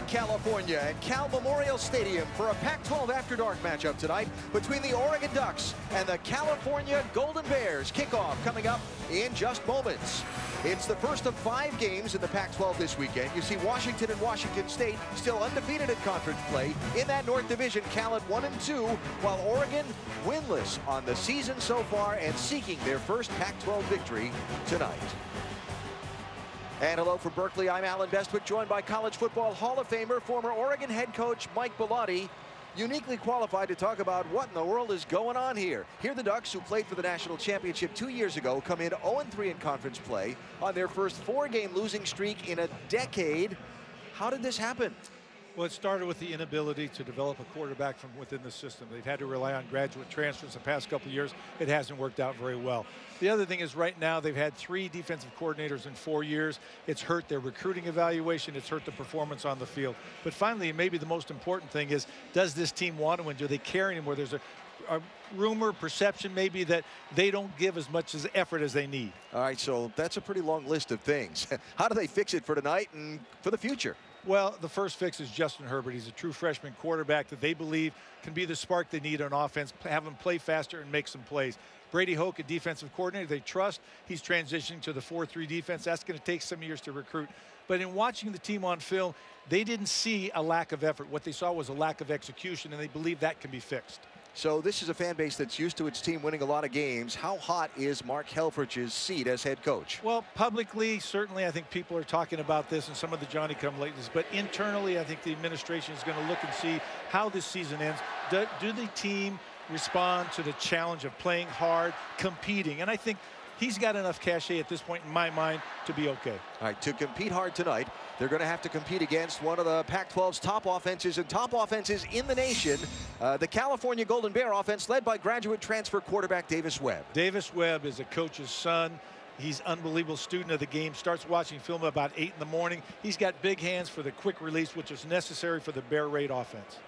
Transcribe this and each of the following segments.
California at Cal Memorial Stadium for a Pac-12 After Dark matchup tonight between the Oregon Ducks and the California Golden Bears. Kickoff coming up in just moments. It's the first of 5 games in the Pac-12 this weekend. You see Washington and Washington State still undefeated in conference play. In that North Division, Cal at 1-2, while Oregon winless on the season so far and seeking their first Pac-12 victory tonight. And hello from Berkeley, I'm Alan Bestwick, joined by College Football Hall of Famer, former Oregon head coach Mike Bellotti, uniquely qualified to talk about what in the world is going on here. Here the Ducks, who played for the national championship 2 years ago, come in 0-3 in conference play on their first 4-game losing streak in a decade. How did this happen? Well, it started with the inability to develop a quarterback from within the system. They've had to rely on graduate transfers the past couple of years. It hasn't worked out very well. The other thing is right now they've had 3 defensive coordinators in 4 years. It's hurt their recruiting evaluation. It's hurt the performance on the field. But finally, maybe the most important thing is, does this team want to win? Do they care anymore? There's a rumor, perception maybe that they don't give as much as effort as they need. All right, so that's a pretty long list of things. How do they fix it for tonight and for the future? Well, the first fix is Justin Herbert. He's a true freshman quarterback that they believe can be the spark they need on offense, have him play faster and make some plays. Brady Hoke, a defensive coordinator they trust. He's transitioning to the 4-3 defense. That's going to take some years to recruit. But in watching the team on film, they didn't see a lack of effort. What they saw was a lack of execution, and they believe that can be fixed. So this is a fan base that's used to its team winning a lot of games. How hot is Mark Helfrich's seat as head coach? Well, publicly, certainly I think people are talking about this and some of the Johnny-come-latelys. But internally, I think the administration is going to look and see how this season ends. Do the team respond to the challenge of playing hard, competing? And I think he's got enough cachet at this point, in my mind, to be okay. All right, to compete hard tonight, they're going to have to compete against one of the Pac-12's top offenses and top offenses in the nation, the California Golden Bear offense led by graduate transfer quarterback Davis Webb. Davis Webb is a coach's son. He's an unbelievable student of the game, starts watching film about 8 in the morning. He's got big hands for the quick release, which is necessary for the Bear Raid offense.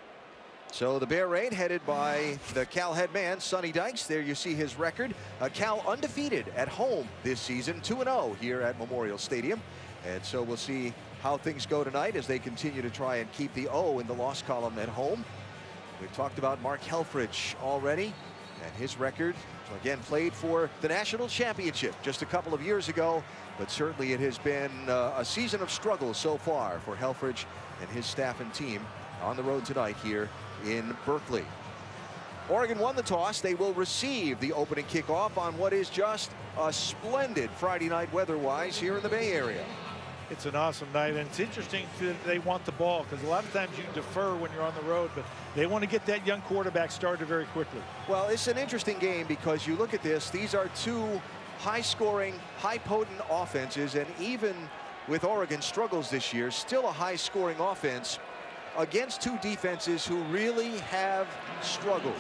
So the Bear Raid headed by the Cal head man, Sonny Dykes. There you see his record. Cal undefeated at home this season, 2-0 here at Memorial Stadium. And so we'll see how things go tonight as they continue to try and keep the O in the loss column at home. We've talked about Mark Helfrich already and his record. So again, played for the national championship just a couple of years ago, but certainly it has been a season of struggle so far for Helfrich and his staff and team on the road tonight here in Berkeley. Oregon won the toss. They will receive the opening kickoff on what is just a splendid Friday night weather-wise here in the Bay Area. It's an awesome night, and it's interesting that they want the ball, because a lot of times you defer when you're on the road, but they want to get that young quarterback started very quickly. Well, it's an interesting game because you look at this, these are 2 high-scoring, high-potent offenses, and even with Oregon's struggles this year, still a high-scoring offense against 2 defenses who really have struggled.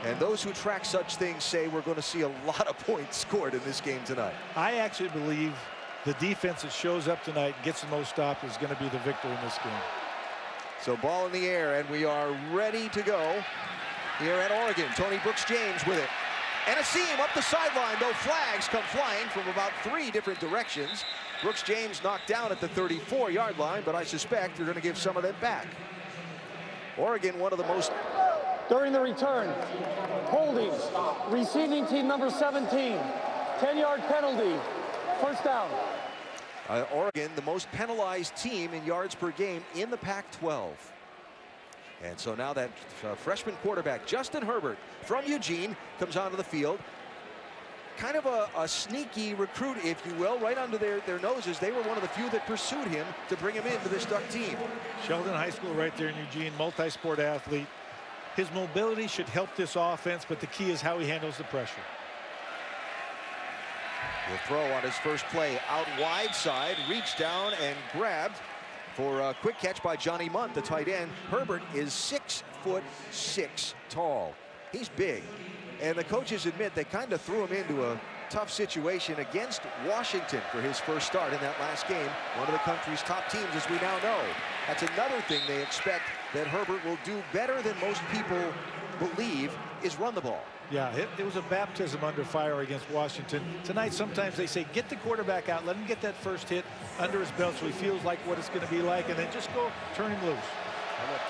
And those who track such things say we're going to see a lot of points scored in this game tonight. I actually believe the defense that shows up tonight and gets the most stops is going to be the victor in this game. So ball in the air, and we are ready to go here at Oregon. Tony Brooks-James with it. And a seam up the sideline, though flags come flying from about 3 different directions. Brooks-James knocked down at the 34-yard line, but I suspect they're going to give some of them back. Oregon, one of the most... During the return, holding, receiving team number 17, 10-yard penalty, first down. Oregon, the most penalized team in yards per game in the Pac-12. And so now that freshman quarterback, Justin Herbert from Eugene, comes onto the field. Kind of a sneaky recruit, if you will, right under their noses. They were one of the few that pursued him to bring him into this Duck team. Sheldon High School right there in Eugene, multi-sport athlete. His mobility should help this offense, but the key is how he handles the pressure. The throw on his first play out wide side, reached down and grabbed for a quick catch by Johnny Munt, the tight end. Herbert is 6'6" tall. He's big. And the coaches admit they kind of threw him into a tough situation against Washington for his first start in that last game. One of the country's top teams, as we now know. That's another thing they expect that Herbert will do better than most people believe, is run the ball. Yeah, it was a baptism under fire against Washington. Tonight, sometimes they say, get the quarterback out, let him get that first hit under his belt so he feels like what it's going to be like, and then just go turn him loose.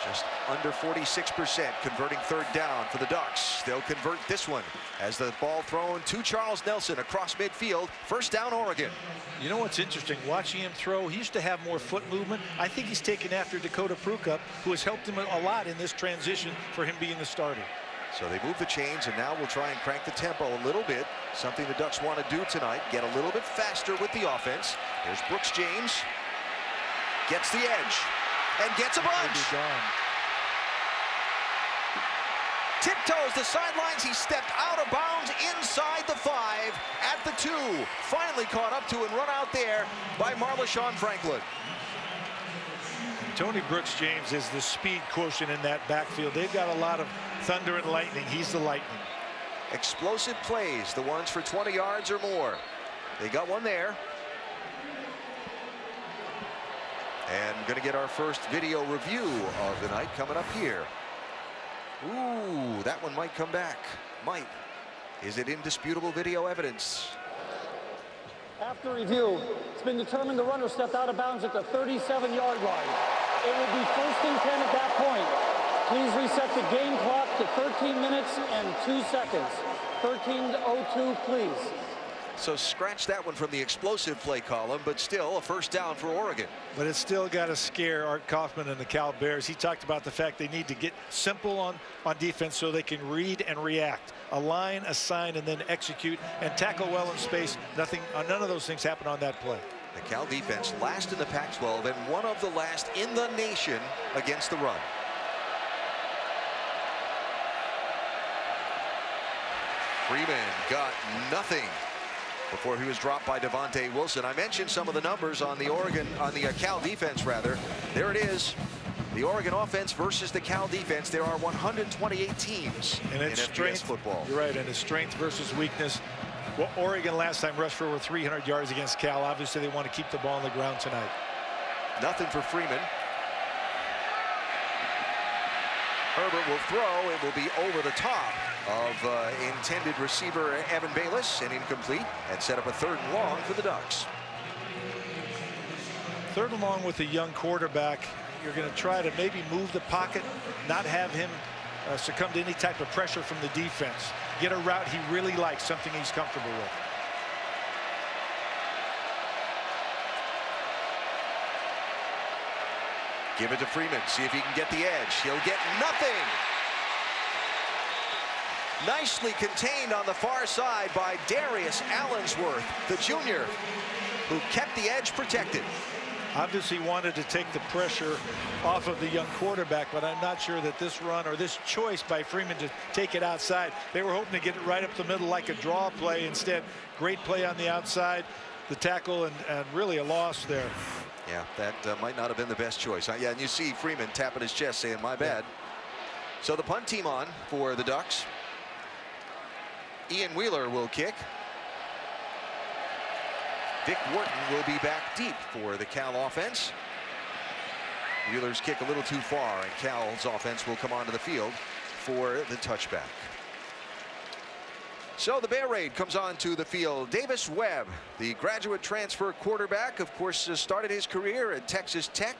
Just under 46% converting third down for the Ducks. They'll convert this one as the ball thrown to Charles Nelson across midfield. First down, Oregon. You know what's interesting? Watching him throw, he used to have more foot movement. I think he's taken after Dakota Prukup, who has helped him a lot in this transition for him being the starter. So they move the chains, and now we'll try and crank the tempo a little bit. Something the Ducks want to do tonight, get a little bit faster with the offense. Here's Brooks James. Gets the edge and gets a bunch. Tiptoes the sidelines. He stepped out of bounds inside the 5 at the 2. Finally caught up to and run out there by Marleshon Franklin. Tony Brooks James is the speed quotient in that backfield. They've got a lot of thunder and lightning. He's the lightning. Explosive plays, the ones for 20 yards or more. They got one there. And going to get our first video review of the night coming up here. Ooh, that one might come back. Might. Is it indisputable video evidence? After review, it's been determined the runner stepped out of bounds at the 37-yard line. It will be 1st and 10 at that point. Please reset the game clock to 13 minutes and 2 seconds. 13:02, please. So scratch that one from the explosive play column, but still a first down for Oregon. But it's still got to scare Art Kaufman and the Cal Bears. He talked about the fact they need to get simple on defense so they can read and react. Align, assign, and then execute and tackle well in space. None of those things happen on that play. The Cal defense last in the Pac-12 and one of the last in the nation against the run. Freeman got nothing before he was dropped by Devontae Wilson. I mentioned some of the numbers on the Cal defense rather. There it is. The Oregon offense versus the Cal defense. There are 128 teams and it's in FBS football. You're right, and it's strength versus weakness. Well, Oregon last time rushed for over 300 yards against Cal. Obviously, they want to keep the ball on the ground tonight. Nothing for Freeman. Herbert will throw. It will be over the top of intended receiver Evan Bayless and incomplete, and set up a 3rd and long for the Ducks. 3rd and long with a young quarterback. You're going to try to maybe move the pocket, not have him succumb to any type of pressure from the defense. Get a route he really likes, something he's comfortable with. Give it to Freeman. See if he can get the edge. He'll get nothing. Nicely contained on the far side by Darius Allensworth, the junior, who kept the edge protected. Obviously wanted to take the pressure off of the young quarterback, but I'm not sure that this run or this choice by Freeman to take it outside, they were hoping to get it right up the middle like a draw play. Instead, great play on the outside, the tackle, and really a loss there. Yeah, that might not have been the best choice. Yeah, and you see Freeman tapping his chest saying, my bad. Yeah. So the punt team on for the Ducks. Ian Wheeler will kick. Vic Wharton will be back deep for the Cal offense. Wheeler's kick a little too far, and Cal's offense will come onto the field for the touchback. So the Bear Raid comes on to the field. Davis Webb, the graduate transfer quarterback, of course, started his career at Texas Tech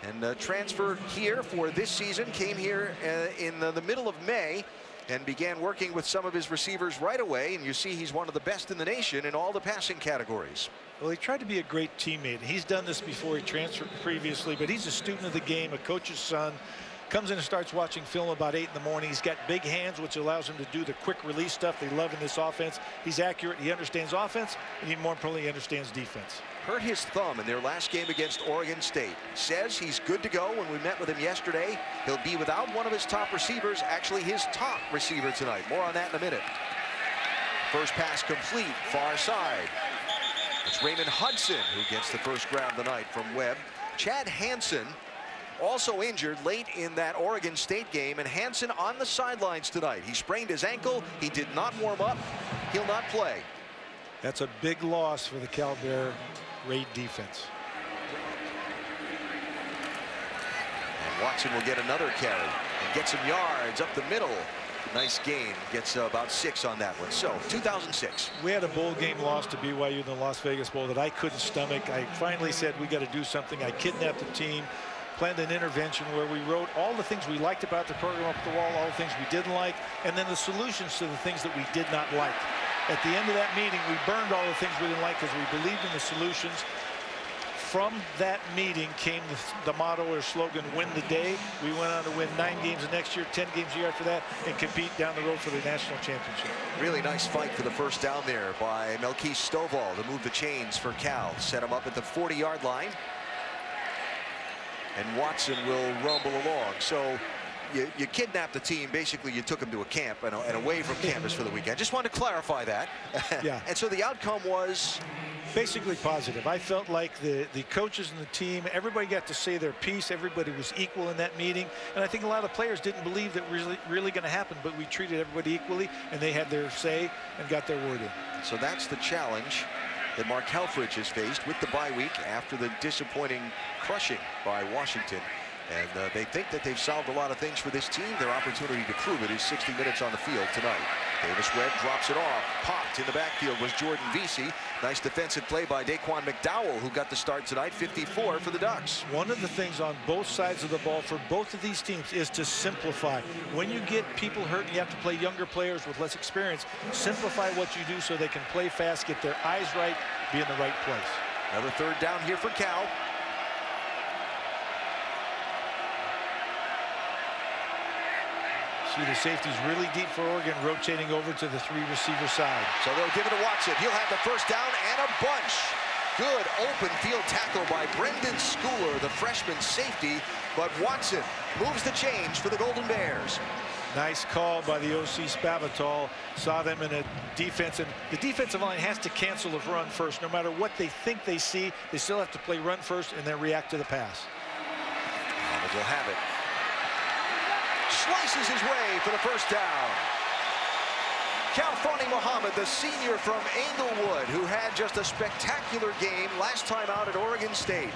and transferred here for this season. Came here in the middle of May and began working with some of his receivers right away. And you see he's one of the best in the nation in all the passing categories. Well, he tried to be a great teammate. He's done this before. He transferred previously, but he's a student of the game, a coach's son. Comes in and starts watching film about 8 in the morning. He's got big hands, which allows him to do the quick release stuff they love in this offense. He's accurate. He understands offense, and more importantly, he understands defense. Hurt his thumb in their last game against Oregon State. Says he's good to go. When we met with him yesterday, he'll be without one of his top receivers, actually his top receiver tonight. More on that in a minute. First pass complete, far side. It's Raymond Hudson who gets the first grab of the night from Webb. Chad Hansen also injured late in that Oregon State game, and Hansen on the sidelines tonight. He sprained his ankle. He did not warm up. He'll not play. That's a big loss for the Cal Bear Raid defense. And Watson will get another carry and get some yards up the middle Nice gain. Gets about 6 on that one. So 2006. We had a bowl game loss to BYU in the Las Vegas Bowl that I couldn't stomach. I finally said we got to do something. I kidnapped the team, planned an intervention where we wrote all the things we liked about the program up the wall, all the things we didn't like, and then the solutions to the things that we did not like. At the end of that meeting, we burned all the things we didn't like because we believed in the solutions. From that meeting came the motto or slogan, win the day. We went on to win 9 games the next year, 10 games a year after that, and compete down the road for the national championship. Really nice fight for the first down there by Melquise Stovall to move the chains for Cal. Set him up at the 40-yard line. And Watson will rumble along. So you kidnapped the team. Basically, you took them to a camp and away from campus for the weekend. Just wanted to clarify that. Yeah. And so the outcome was basically positive. I felt like the coaches and the team, everybody got to say their piece. Everybody was equal in that meeting. And I think a lot of players didn't believe that was really going to happen, but we treated everybody equally, and they had their say and got their word in. So that's the challenge that Mark Helfrich has faced with the bye week after the disappointing crushing by Washington. And they think that they've solved a lot of things for this team. Their opportunity to prove it is 60 minutes on the field tonight. Davis Webb drops it off. Popped in the backfield was Jordan Vesey. Nice defensive play by Daquan McDowell, who got the start tonight, 54 for the Ducks. One of the things on both sides of the ball for both of these teams is to simplify. When you get people hurt and you have to play younger players with less experience, simplify what you do so they can play fast, get their eyes right, be in the right place. Another third down here for Cal. See the safety's really deep for Oregon, rotating over to the 3 receiver side. So they'll give it to Watson. He'll have the first down and a bunch. Good open field tackle by Brendan Schooler, the freshman safety. But Watson moves the change for the Golden Bears. Nice call by the OC Spavital. Saw them in a defense, and the defensive line has to cancel the run first. No matter what they think they see, they still have to play run first and then react to the pass. Muhammad will have it. Slices his way for the first down. Khalfani Muhammad, the senior from Englewood, who had just a spectacular game last time out at Oregon State.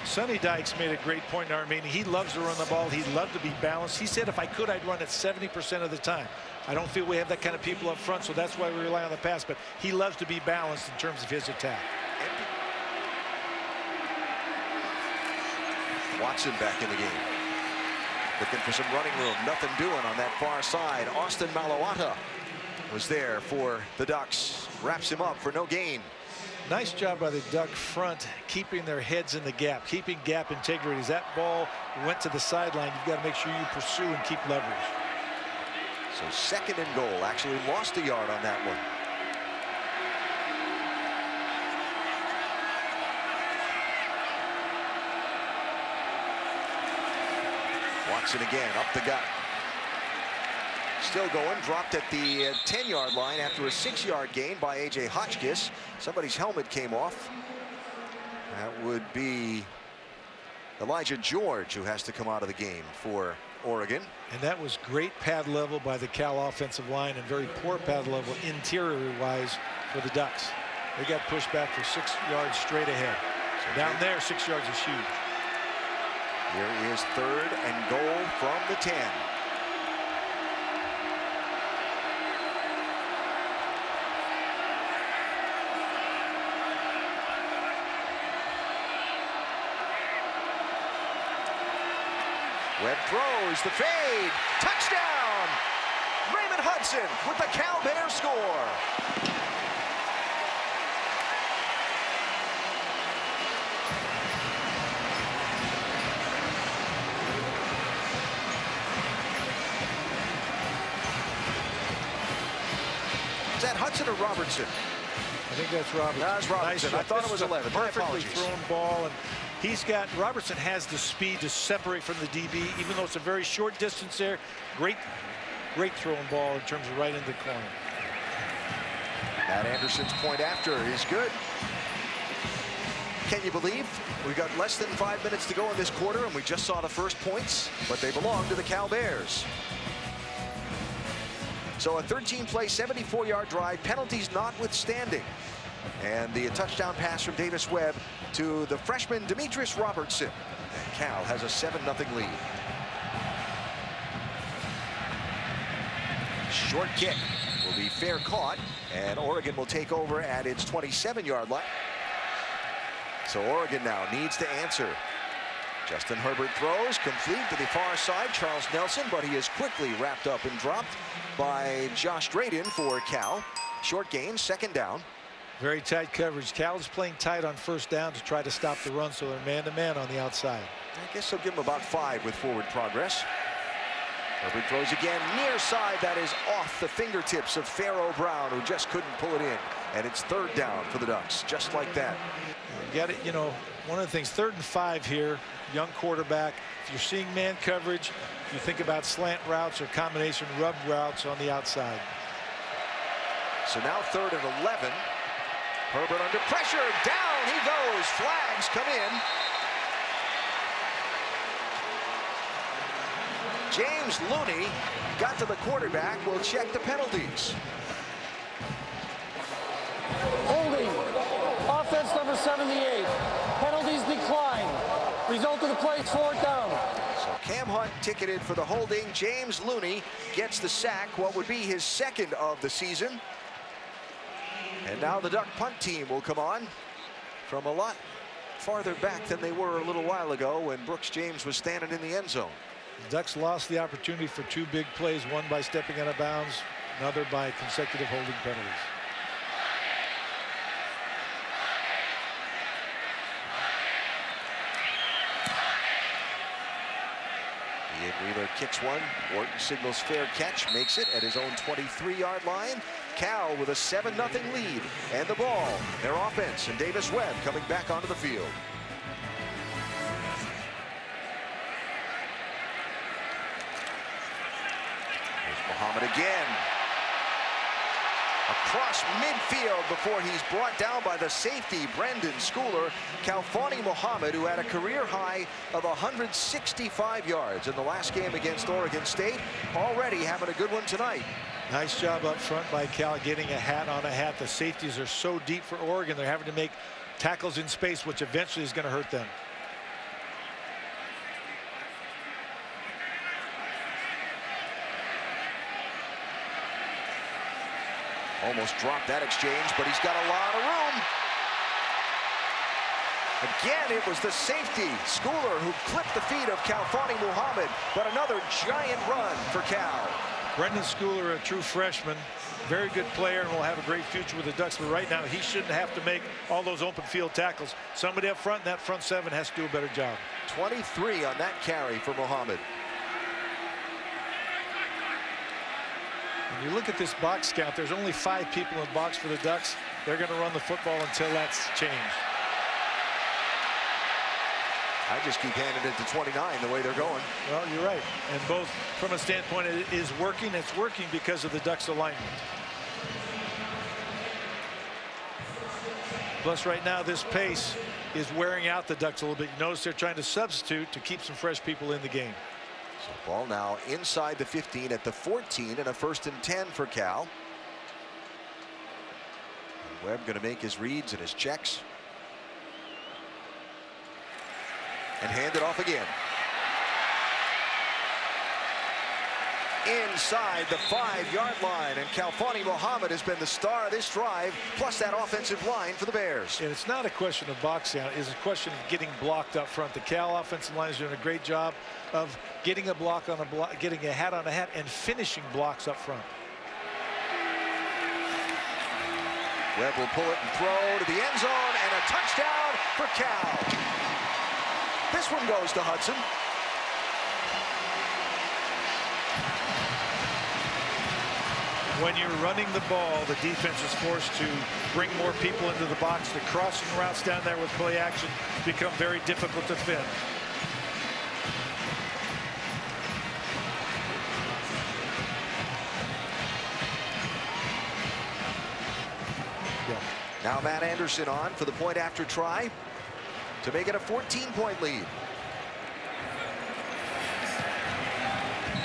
Sonny Dykes made a great point in our meeting. He loves to run the ball. He loved to be balanced. He said, if I could, I'd run it 70% of the time. I don't feel we have that kind of people up front, so that's why we rely on the pass. But he loves to be balanced in terms of his attack. Watson back in the game. Looking for some running room. Nothing doing on that far side. Austin Malawata was there for the Ducks. Wraps him up for no gain. Nice job by the Duck front, keeping their heads in the gap, keeping gap integrity. As that ball went to the sideline, you've got to make sure you pursue and keep leverage. So second and goal. Actually lost a yard on that one. Watson again, up the gut. Still going, dropped at the 10-yard line after a 6-yard gain by A.J. Hotchkiss. Somebody's helmet came off. That would be Elijah George, who has to come out of the game for Oregon. And that was great pad level by the Cal offensive line and very poor pad level interior-wise for the Ducks. They got pushed back for 6 yards straight ahead. So down there, 6 yards is huge. Here is third and goal from the 10. Webb throws the fade. Touchdown! Raymond Hudson with the Cal Bears score. Is that Hudson or Robertson? I think that's Robertson. That's Robertson. Nice. I thought it was 11. Perfectly thrown ball, and Robertson has the speed to separate from the DB, even though it's a very short distance there. Great throwing ball in terms of right into the corner. Matt Anderson's point after is good. Can you believe we've got less than 5 minutes to go in this quarter, and we just saw the first points, but they belong to the Cal Bears. So a 13-play, 74-yard drive, penalties notwithstanding. And the touchdown pass from Davis Webb to the freshman Demetrius Robertson. And Cal has a 7-0 lead. Short kick will be fair caught, and Oregon will take over at its 27-yard line. So Oregon now needs to answer. Justin Herbert throws complete to the far side. Charles Nelson, but he is quickly wrapped up and dropped by Josh Drayden for Cal. Short gain, second down. Very tight coverage. Cal is playing tight on first down to try to stop the run, so they're man-to-man on the outside. I guess they'll give him about 5 with forward progress. Herbert throws again near side. That is off the fingertips of Pharaoh Brown, who just couldn't pull it in. And it's third down for the Ducks, just like that. You got it. You know, one of the things, 3rd and 5 here, young quarterback. If you're seeing man coverage, you think about slant routes or combination rub routes on the outside. So now 3rd and 11. Herbert under pressure. Down he goes. Flags come in. James Looney got to the quarterback. We'll check the penalties. Holding. Offense number 78. Penalties decline. Result of the play is 4th down. So Cam Hunt ticketed for the holding. James Looney gets the sack, what would be his 2nd of the season. And now the Duck punt team will come on from a lot farther back than they were a little while ago when Brooks James was standing in the end zone. The Ducks lost the opportunity for 2 big plays, one by stepping out of bounds, another by consecutive holding penalties. Ian Wheeler kicks one. Wharton signals fair catch, makes it at his own 23-yard line. Cal with a 7-0 lead, and the ball, their offense, and Davis Webb coming back onto the field. Muhammad again. Across midfield before he's brought down by the safety, Brendan Schooler. Kalfani Muhammad, who had a career high of 165 yards in the last game against Oregon State, already having a good one tonight. Nice job up front by Cal getting a hat on a hat. The safeties are so deep for Oregon, they're having to make tackles in space, which eventually is going to hurt them. Almost dropped that exchange, but he's got a lot of room. Again, it was the safety, Schooler, who clipped the feet of Kalfani Muhammad, but another giant run for Cal. Brendan Schooler, a true freshman, very good player and will have a great future with the Ducks, but right now he shouldn't have to make all those open field tackles. Somebody up front, that front 7 has to do a better job. 23 on that carry for Muhammad. When you look at this box count, there's only 5 people in the box for the Ducks. They're going to run the football until that's changed. I just keep handing it to 29 the way they're going. Well, you're right. And both from a standpoint, it is working. It's working because of the Ducks alignment. Plus, right now, this pace is wearing out the Ducks a little bit. You notice they're trying to substitute to keep some fresh people in the game. So ball now inside the 15 at the 14 and a 1st and 10 for Cal. And Webb going to make his reads and his checks. And hand it off again. Inside the 5-yard line, and Kalfani Muhammad has been the star of this drive, plus that offensive line for the Bears. And it's not a question of boxing out, it's a question of getting blocked up front. The Cal offensive line is doing a great job of getting a block on a block, getting a hat on a hat, and finishing blocks up front. Webb will pull it and throw to the end zone, and a touchdown for Cal. This one goes to Hudson. When you're running the ball, the defense is forced to bring more people into the box. The crossing routes down there with play action become very difficult to defend. Now Matt Anderson on for the point after try to make it a 14-point lead.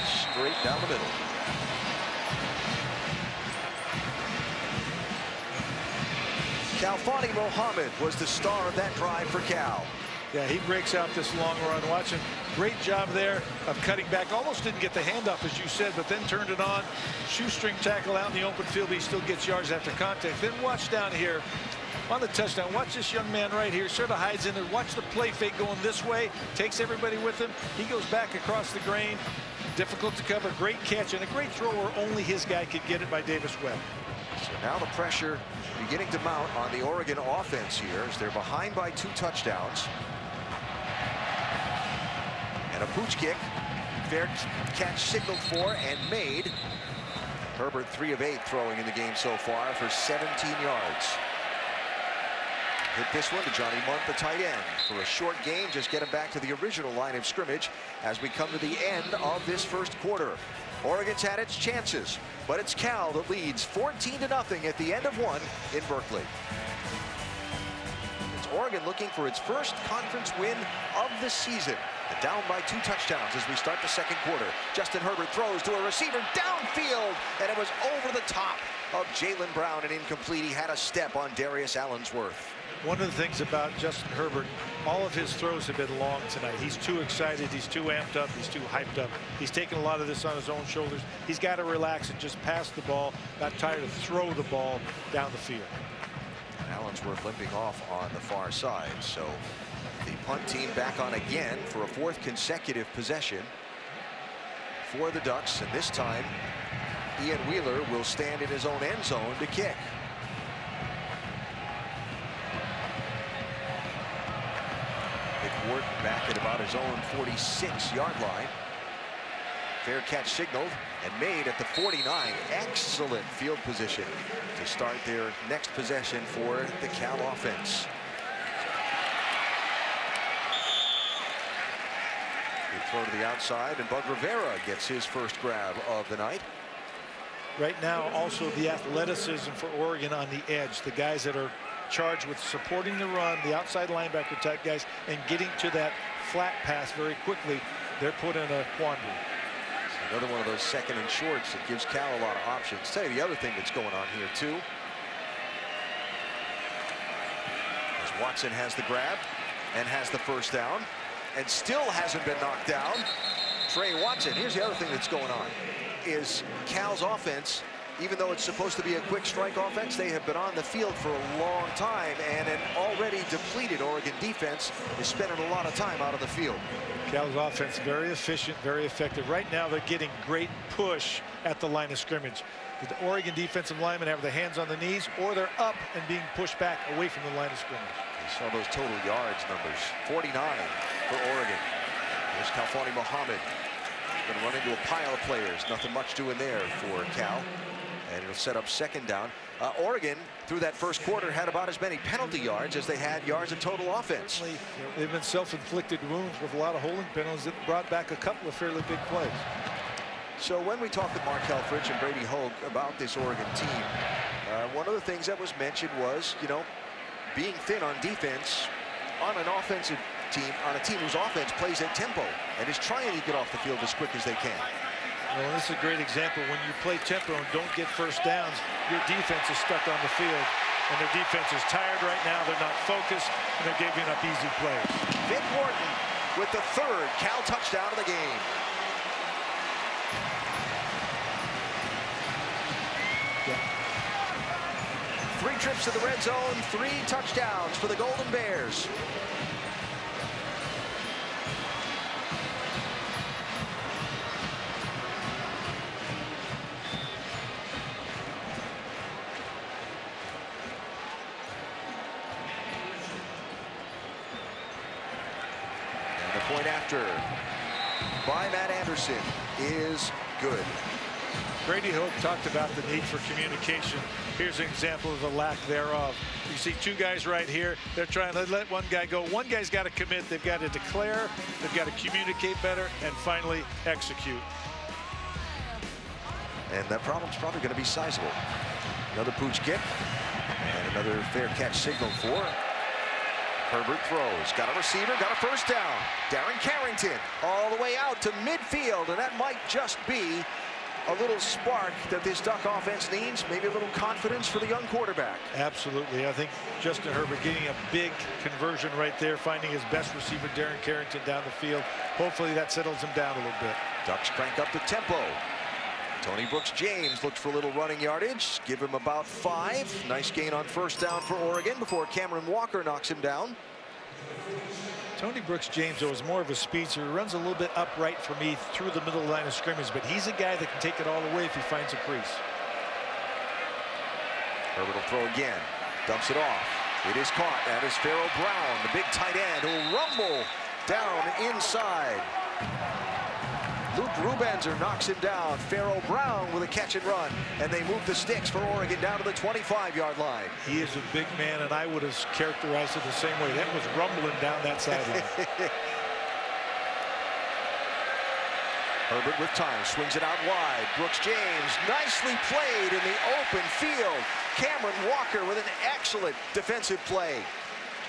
Straight down the middle. Kalfani Muhammad was the star of that drive for Cal. Yeah, he breaks out this long run. Watch him. Great job there of cutting back. Almost didn't get the handoff, as you said, but then turned it on. Shoestring tackle out in the open field, but he still gets yards after contact. Then watch down here on the touchdown. Watch this young man right here. Sort of hides in there. Watch the play fake going this way. Takes everybody with him. He goes back across the grain. Difficult to cover. Great catch and a great throw where only his guy could get it by Davis Webb. So now the pressure beginning to mount on the Oregon offense here as they're behind by 2 touchdowns. And a pooch kick. Fair catch signaled for and made. Herbert 3 of 8 throwing in the game so far for 17 yards. Hit this one to Johnny Munt, the tight end, for a short gain. Just get him back to the original line of scrimmage as we come to the end of this first quarter. Oregon's had its chances, but it's Cal that leads 14-0 at the end of one in Berkeley. It's Oregon looking for its first conference win of the season. And down by 2 touchdowns as we start the second quarter. Justin Herbert throws to a receiver downfield, and it was over the top of Jaylen Brown and incomplete. He had a step on Darius Allensworth. One of the things about Justin Herbert, all of his throws have been long tonight. He's too excited. He's too amped up. He's too hyped up. He's taking a lot of this on his own shoulders. He's got to relax and just pass the ball. Not tired to throw the ball down the field. Allensworth limping off on the far side. So the punt team back on again for a 4th consecutive possession for the Ducks. And this time, Ian Wheeler will stand in his own end zone to kick. Wharton back at about his own 46-yard line. Fair catch signaled and made at the 49. Excellent field position to start their next possession for the Cal offense. Good throw to the outside, and Bug Rivera gets his first grab of the night. Right now, also the athleticism for Oregon on the edge. The guys that are charged with supporting the run, the outside linebacker type guys, and getting to that flat pass very quickly. They're put in a quandary. Another one of those second and shorts that gives Cal a lot of options. Tell you the other thing that's going on here too, as Watson has the grab and has the first down and still hasn't been knocked down. Trey Watson. Here's the other thing that's going on is Cal's offense, even though it's supposed to be a quick strike offense, they have been on the field for a long time, and an already depleted Oregon defense is spending a lot of time out of the field. Cal's offense very efficient, very effective. Right now they're getting great push at the line of scrimmage. The Oregon defensive linemen have their hands on the knees, or they're up and being pushed back away from the line of scrimmage. You saw those total yards numbers. 49 for Oregon. There's Kalfani Muhammad. Going to run into a pile of players. Nothing much doing there for Cal. And it'll set up second down. Oregon, through that first quarter, had about as many penalty yards as they had yards of total offense. They've been self-inflicted wounds with a lot of holding penalties that brought back a couple of fairly big plays. So when we talked with Mark Helfrich and Brady Hoke about this Oregon team, one of the things that was mentioned was, you know, being thin on defense on an offensive team, on a team whose offense plays at tempo and is trying to get off the field as quick as they can. Well, this is a great example. When you play tempo and don't get first downs, your defense is stuck on the field, and their defense is tired right now. They're not focused, and they're giving up easy plays. Vic Wharton with the 3rd Cal touchdown of the game. Yeah. 3 trips to the red zone, 3 touchdowns for the Golden Bears. Point after by Matt Anderson is good. Brady Hoke talked about the need for communication. Here's an example of the lack thereof. You see 2 guys right here. They're trying to let one guy go. One guy's got to commit. They've got to declare. They've got to communicate better and finally execute. And that problem's probably going to be sizable. Another pooch kick and another fair catch signal for Herbert throws, got a receiver, got a first down. Darren Carrington all the way out to midfield, and that might just be a little spark that this Duck offense needs, maybe a little confidence for the young quarterback. Absolutely. I think Justin Herbert getting a big conversion right there, finding his best receiver, Darren Carrington, down the field. Hopefully that settles him down a little bit. Ducks crank up the tempo. Tony Brooks-James looks for a little running yardage. Give him about 5. Nice gain on first down for Oregon before Cameron Walker knocks him down. Tony Brooks-James, though, is more of a speedster. He runs a little bit upright for me through the middle line of scrimmage, but he's a guy that can take it all the way if he finds a crease. Herbert will throw again. Dumps it off. It is caught. That is Pharaoh Brown, the big tight end, who will rumble down inside. Luke Rubenzer knocks him down. Pharaoh Brown with a catch and run. And they move the sticks for Oregon down to the 25-yard line. He is a big man, and I would have characterized it the same way. That was rumbling down that sideline. Herbert with time, swings it out wide. Brooks-James nicely played in the open field. Cameron Walker with an excellent defensive play.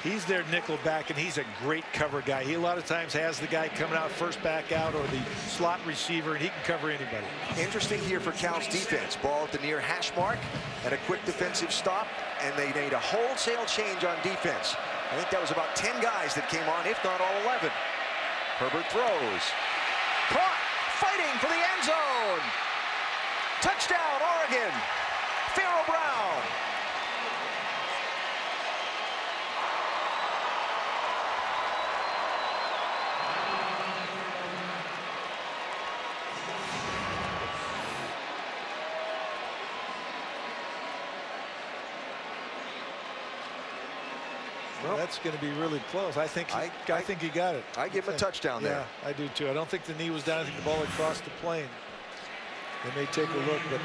He's their nickel back, and he's a great cover guy. He a lot of times has the guy coming out first back out or the slot receiver, and he can cover anybody. Interesting here for Cal's defense. Ball at the near hash mark and a quick defensive stop, and they made a wholesale change on defense. I think that was about 10 guys that came on, if not all 11. Herbert throws. Caught, fighting for the end zone. Touchdown, Oregon. Pharaoh Brown. Well, that's going to be really close. I think he got it. I give him a touchdown there. Yeah, I do too. I don't think the knee was down. I think the ball had crossed the plane. They may take a look, but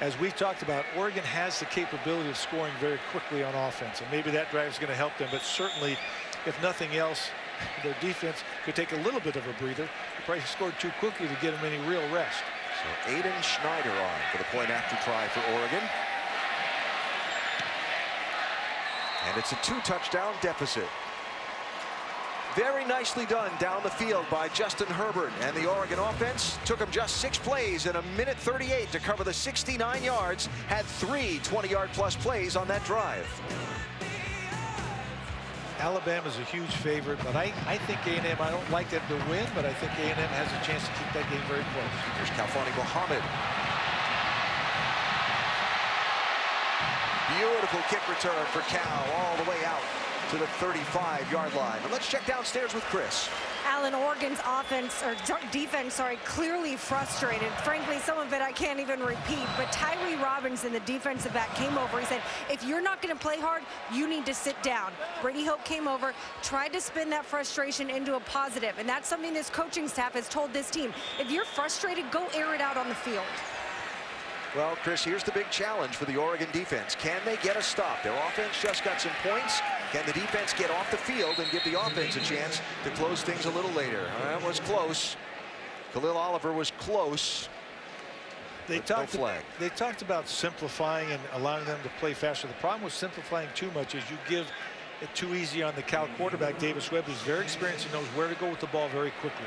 as we talked about, Oregon has the capability of scoring very quickly on offense, and maybe that drive is going to help them. But certainly, if nothing else, their defense could take a little bit of a breather. They probably scored too quickly to get them any real rest. So Aiden Schneider on for the point after try for Oregon. And it's a 2-touchdown deficit. Very nicely done down the field by Justin Herbert, and the Oregon offense took him just 6 plays in 1:38 to cover the 69 yards, had 3 20-yard-plus plays on that drive. Alabama's a huge favorite, but I think A&M, I don't like them to win, but I think A&M has a chance to keep that game very close. Here's Kalfani Muhammad. Beautiful kick return for Cal all the way out to the 35-yard line. And let's check downstairs with Chris. Alan, Oregon's offense or defense, clearly frustrated. Frankly, some of it I can't even repeat. But Tyree Robinson, the defensive back, came over. He said, if you're not going to play hard, you need to sit down. Brady Hoke came over, tried to spin that frustration into a positive. And that's something this coaching staff has told this team. If you're frustrated, go air it out on the field. Well, Chris, here's the big challenge for the Oregon defense. Can they get a stop? Their offense just got some points. Can the defense get off the field and give the offense a chance to close things a little later? That was close. Khalil Oliver was close. They talked about simplifying and allowing them to play faster. The problem with simplifying too much is you give it too easy on the Cal quarterback, Davis Webb, who's very experienced and knows where to go with the ball very quickly.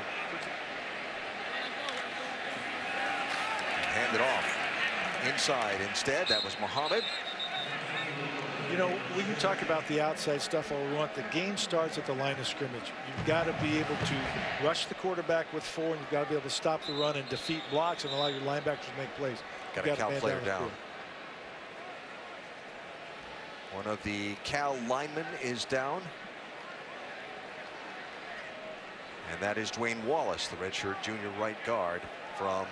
Hand it off. Inside instead, that was Muhammad. You know, we can talk about the outside stuff all we want. The game starts at the line of scrimmage. You've got to be able to rush the quarterback with 4, and you've got to be able to stop the run and defeat blocks and allow your linebackers to make plays. Got a Cal player down. One of the Cal linemen is down. And that is Dwayne Wallace, the redshirt junior right guard from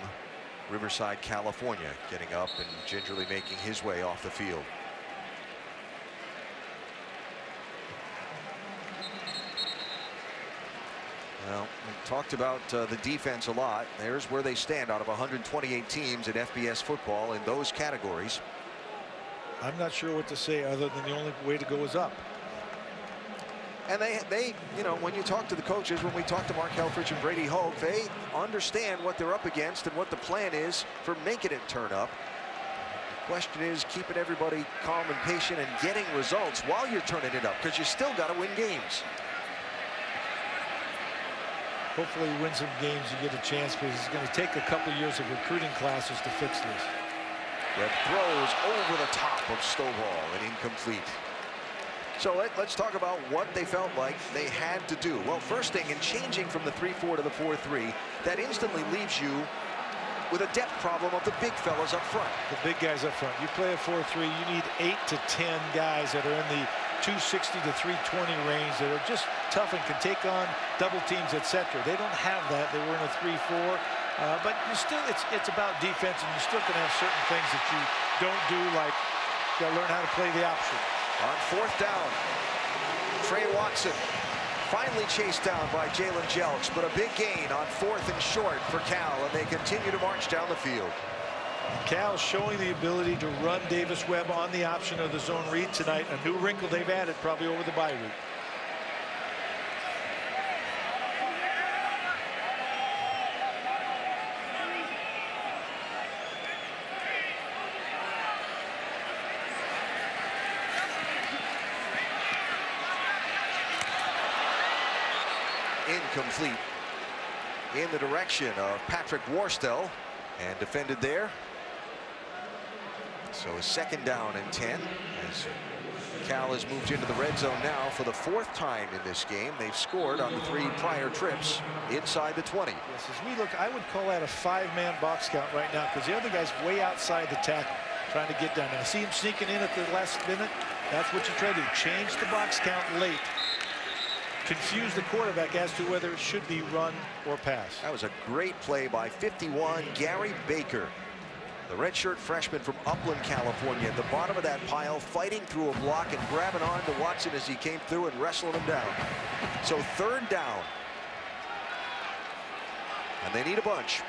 Riverside, California, getting up and gingerly making his way off the field. Well, we talked about the defense a lot. There's where they stand out of 128 teams in FBS football in those categories. I'm not sure what to say other than the only way to go is up. And they, you know, when you talk to the coaches, when we talk to Mark Helfrich and Brady Hoke, they understand what they're up against and what the plan is for making it turn up. The question is keeping everybody calm and patient and getting results while you're turning it up, because you still got to win games. Hopefully win some games, you get a chance, because it's going to take a couple years of recruiting classes to fix this. Webb throws over the top of Stovall and incomplete. So let's talk about what they felt like they had to do. Well, first thing, in changing from the 3-4 to the 4-3, that instantly leaves you with a depth problem of the big fellas up front. The big guys up front. You play a 4-3, you need 8 to 10 guys that are in the 260 to 320 range that are just tough and can take on double teams, etc. They don't have that. They were in a 3-4, but you still, it's about defense, and you still can have certain things that you don't do, like you got to learn how to play the option. On 4th down, Trey Watson finally chased down by Jalen Jelks, but a big gain on 4th and short for Cal, and they continue to march down the field. Cal showing the ability to run Davis Webb on the option of the zone read tonight, a new wrinkle they've added probably over the bye week. Incomplete in the direction of Patrick Warstell, and defended there. So a 2nd down and 10 as Cal has moved into the red zone now for the 4th time in this game. They've scored on the 3 prior trips inside the 20. Yes, as we look, I would call that a 5-man box count right now, because the other guy's way outside the tackle trying to get down there. See him sneaking in at the last minute? That's what you try to do. Change the box count late. Confuse the quarterback as to whether it should be run or pass. That was a great play by 51 Gary Baker, the redshirt freshman from Upland, California, at the bottom of that pile, fighting through a block and grabbing on to Watson as he came through and wrestling him down. So 3rd down, and they need a bunch.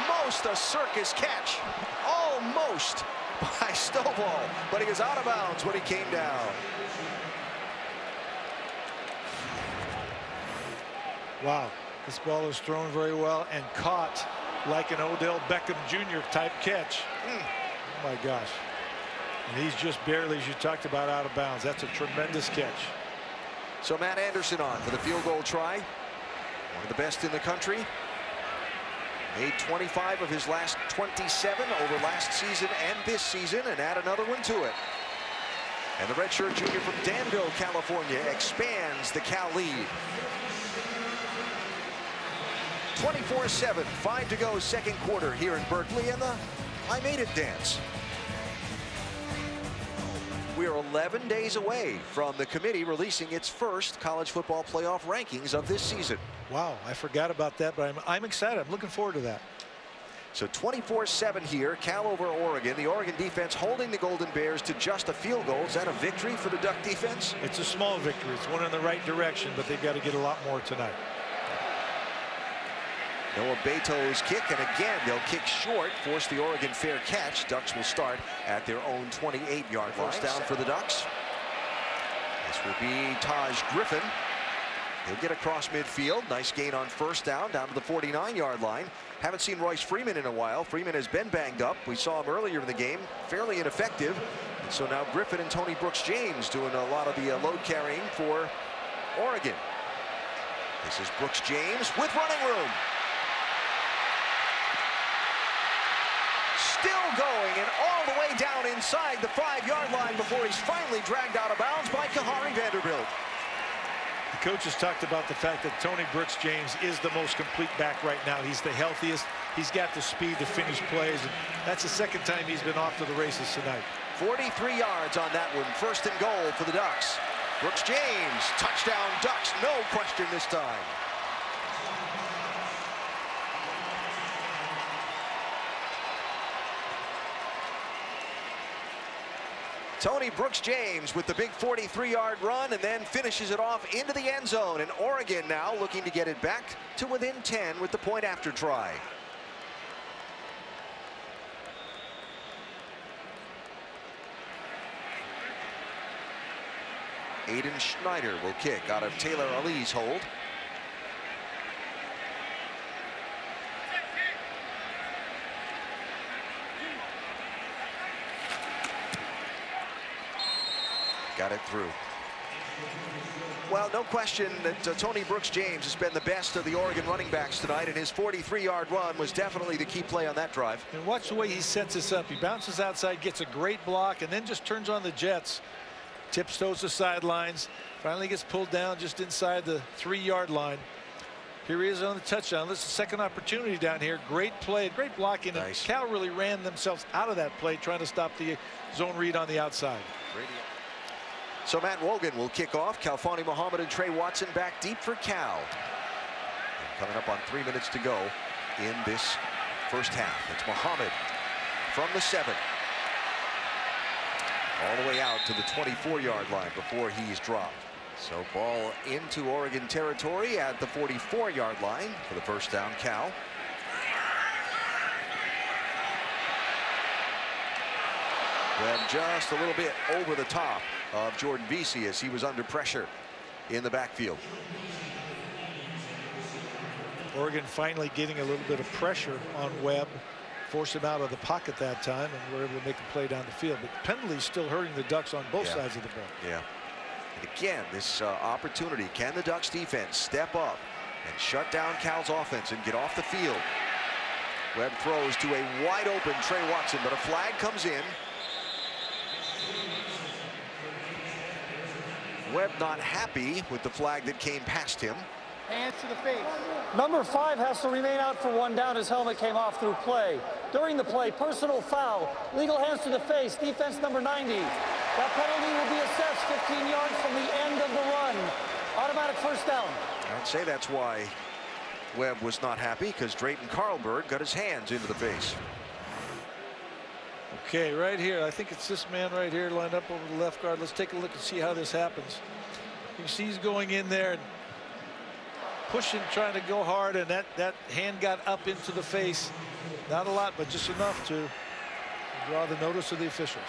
Almost a circus catch, almost, by Stovall, but he was out of bounds when he came down. Wow, this ball is thrown very well and caught like an Odell Beckham Jr. type catch. Oh my gosh. And he's just barely, as you talked about, out of bounds. That's a tremendous catch. So Matt Anderson on for the field goal try. One of the best in the country. Made 25 of his last 27 over last season and this season, and add another one to it. And the redshirt junior from Danville, California, expands the Cal lead. 24-7, 5 to go, 2nd quarter here in Berkeley, and the I Made It dance. We are 11 days away from the committee releasing its first college football playoff rankings of this season. Wow, I forgot about that, but I'm excited. I'm looking forward to that. So 24-7 here, Cal over Oregon. The Oregon defense holding the Golden Bears to just a field goal. Is that a victory for the Duck defense? It's a small victory. It's one in the right direction, but they've got to get a lot more tonight. Noah Beto's kick, and again they'll kick short, force the Oregon fair catch. Ducks will start at their own 28-yard line. First down for the Ducks. This will be Taj Griffin. He'll get across midfield. Nice gain on 1st down to the 49-yard line. Haven't seen Royce Freeman in a while. Freeman has been banged up. We saw him earlier in the game, fairly ineffective. And so now Griffin and Tony Brooks-James doing a lot of the load carrying for Oregon. This is Brooks-James with running room. Still going, and all the way down inside the 5-yard line before he's finally dragged out of bounds by Kahari Vanderbilt. The coach has talked about the fact that Tony Brooks-James is the most complete back right now. He's the healthiest. He's got the speed to finish plays, and that's the 2nd time he's been off to the races tonight. 43 yards on that one. 1st and goal for the Ducks. Brooks-James, touchdown Ducks, no question this time. Tony Brooks-James with the big 43-yard run, and then finishes it off into the end zone. And Oregon now looking to get it back to within 10 with the point after try. Aiden Schneider will kick out of Taylor Ali's hold. got it through. Well, no question that Tony Brooks-James has been the best of the Oregon running backs tonight, and his 43-yard run was definitely the key play on that drive. And watch the way he sets this up. He bounces outside, gets a great block, and then just turns on the jets. Tiptoes the sidelines, finally gets pulled down just inside the 3-yard line. Here he is on the touchdown. This is the second opportunity down here. Great play, great blocking. Nice. And Cal really ran themselves out of that play, trying to stop the zone read on the outside. So Matt Wogan will kick off. Khalfani Muhammad and Trey Watson back deep for Cal. And coming up on 3 minutes to go in this first half. It's Muhammad from the 7. All the way out to the 24-yard line before he's dropped. So ball into Oregon territory at the 44-yard line for the first down. Cal. Webb just a little bit over the top of Jordan Vesey as he was under pressure in the backfield. Oregon finally getting a little bit of pressure on Webb, forced him out of the pocket that time, and were able to make a play down the field. But penalties still hurting the Ducks on both sides of the ball. Yeah. And again, this opportunity, can the Ducks defense step up and shut down Cal's offense and get off the field? Webb throws to a wide open Trey Watson, but a flag comes in. Webb not happy with the flag that came past him. Hands to the face. Number 5 has to remain out for 1 down. His helmet came off through play. During the play, personal foul, legal hands to the face, defense number 90. That penalty will be assessed 15 yards from the end of the run. Automatic first down. I'd say that's why Webb was not happy, because Drayton Carlberg got his hands into the face. Okay, right here, I think it's this man right here lined up over the left guard. Let's take a look and see how this happens. You can see he's going in there and pushing, trying to go hard, and that hand got up into the face. Not a lot, but just enough to draw the notice of the officials.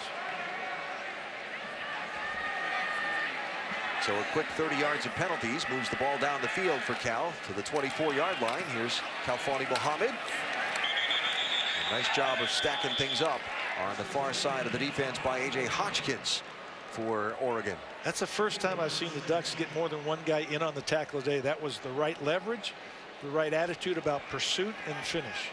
So a quick 30 yards of penalties moves the ball down the field for Cal to the 24-yard line. Here's Khalfani Muhammad. A nice job of stacking things up on the far side of the defense by A.J. Hotchkiss for Oregon. That's the first time I've seen the Ducks get more than one guy in on the tackle today. That was the right leverage, the right attitude about pursuit and finish.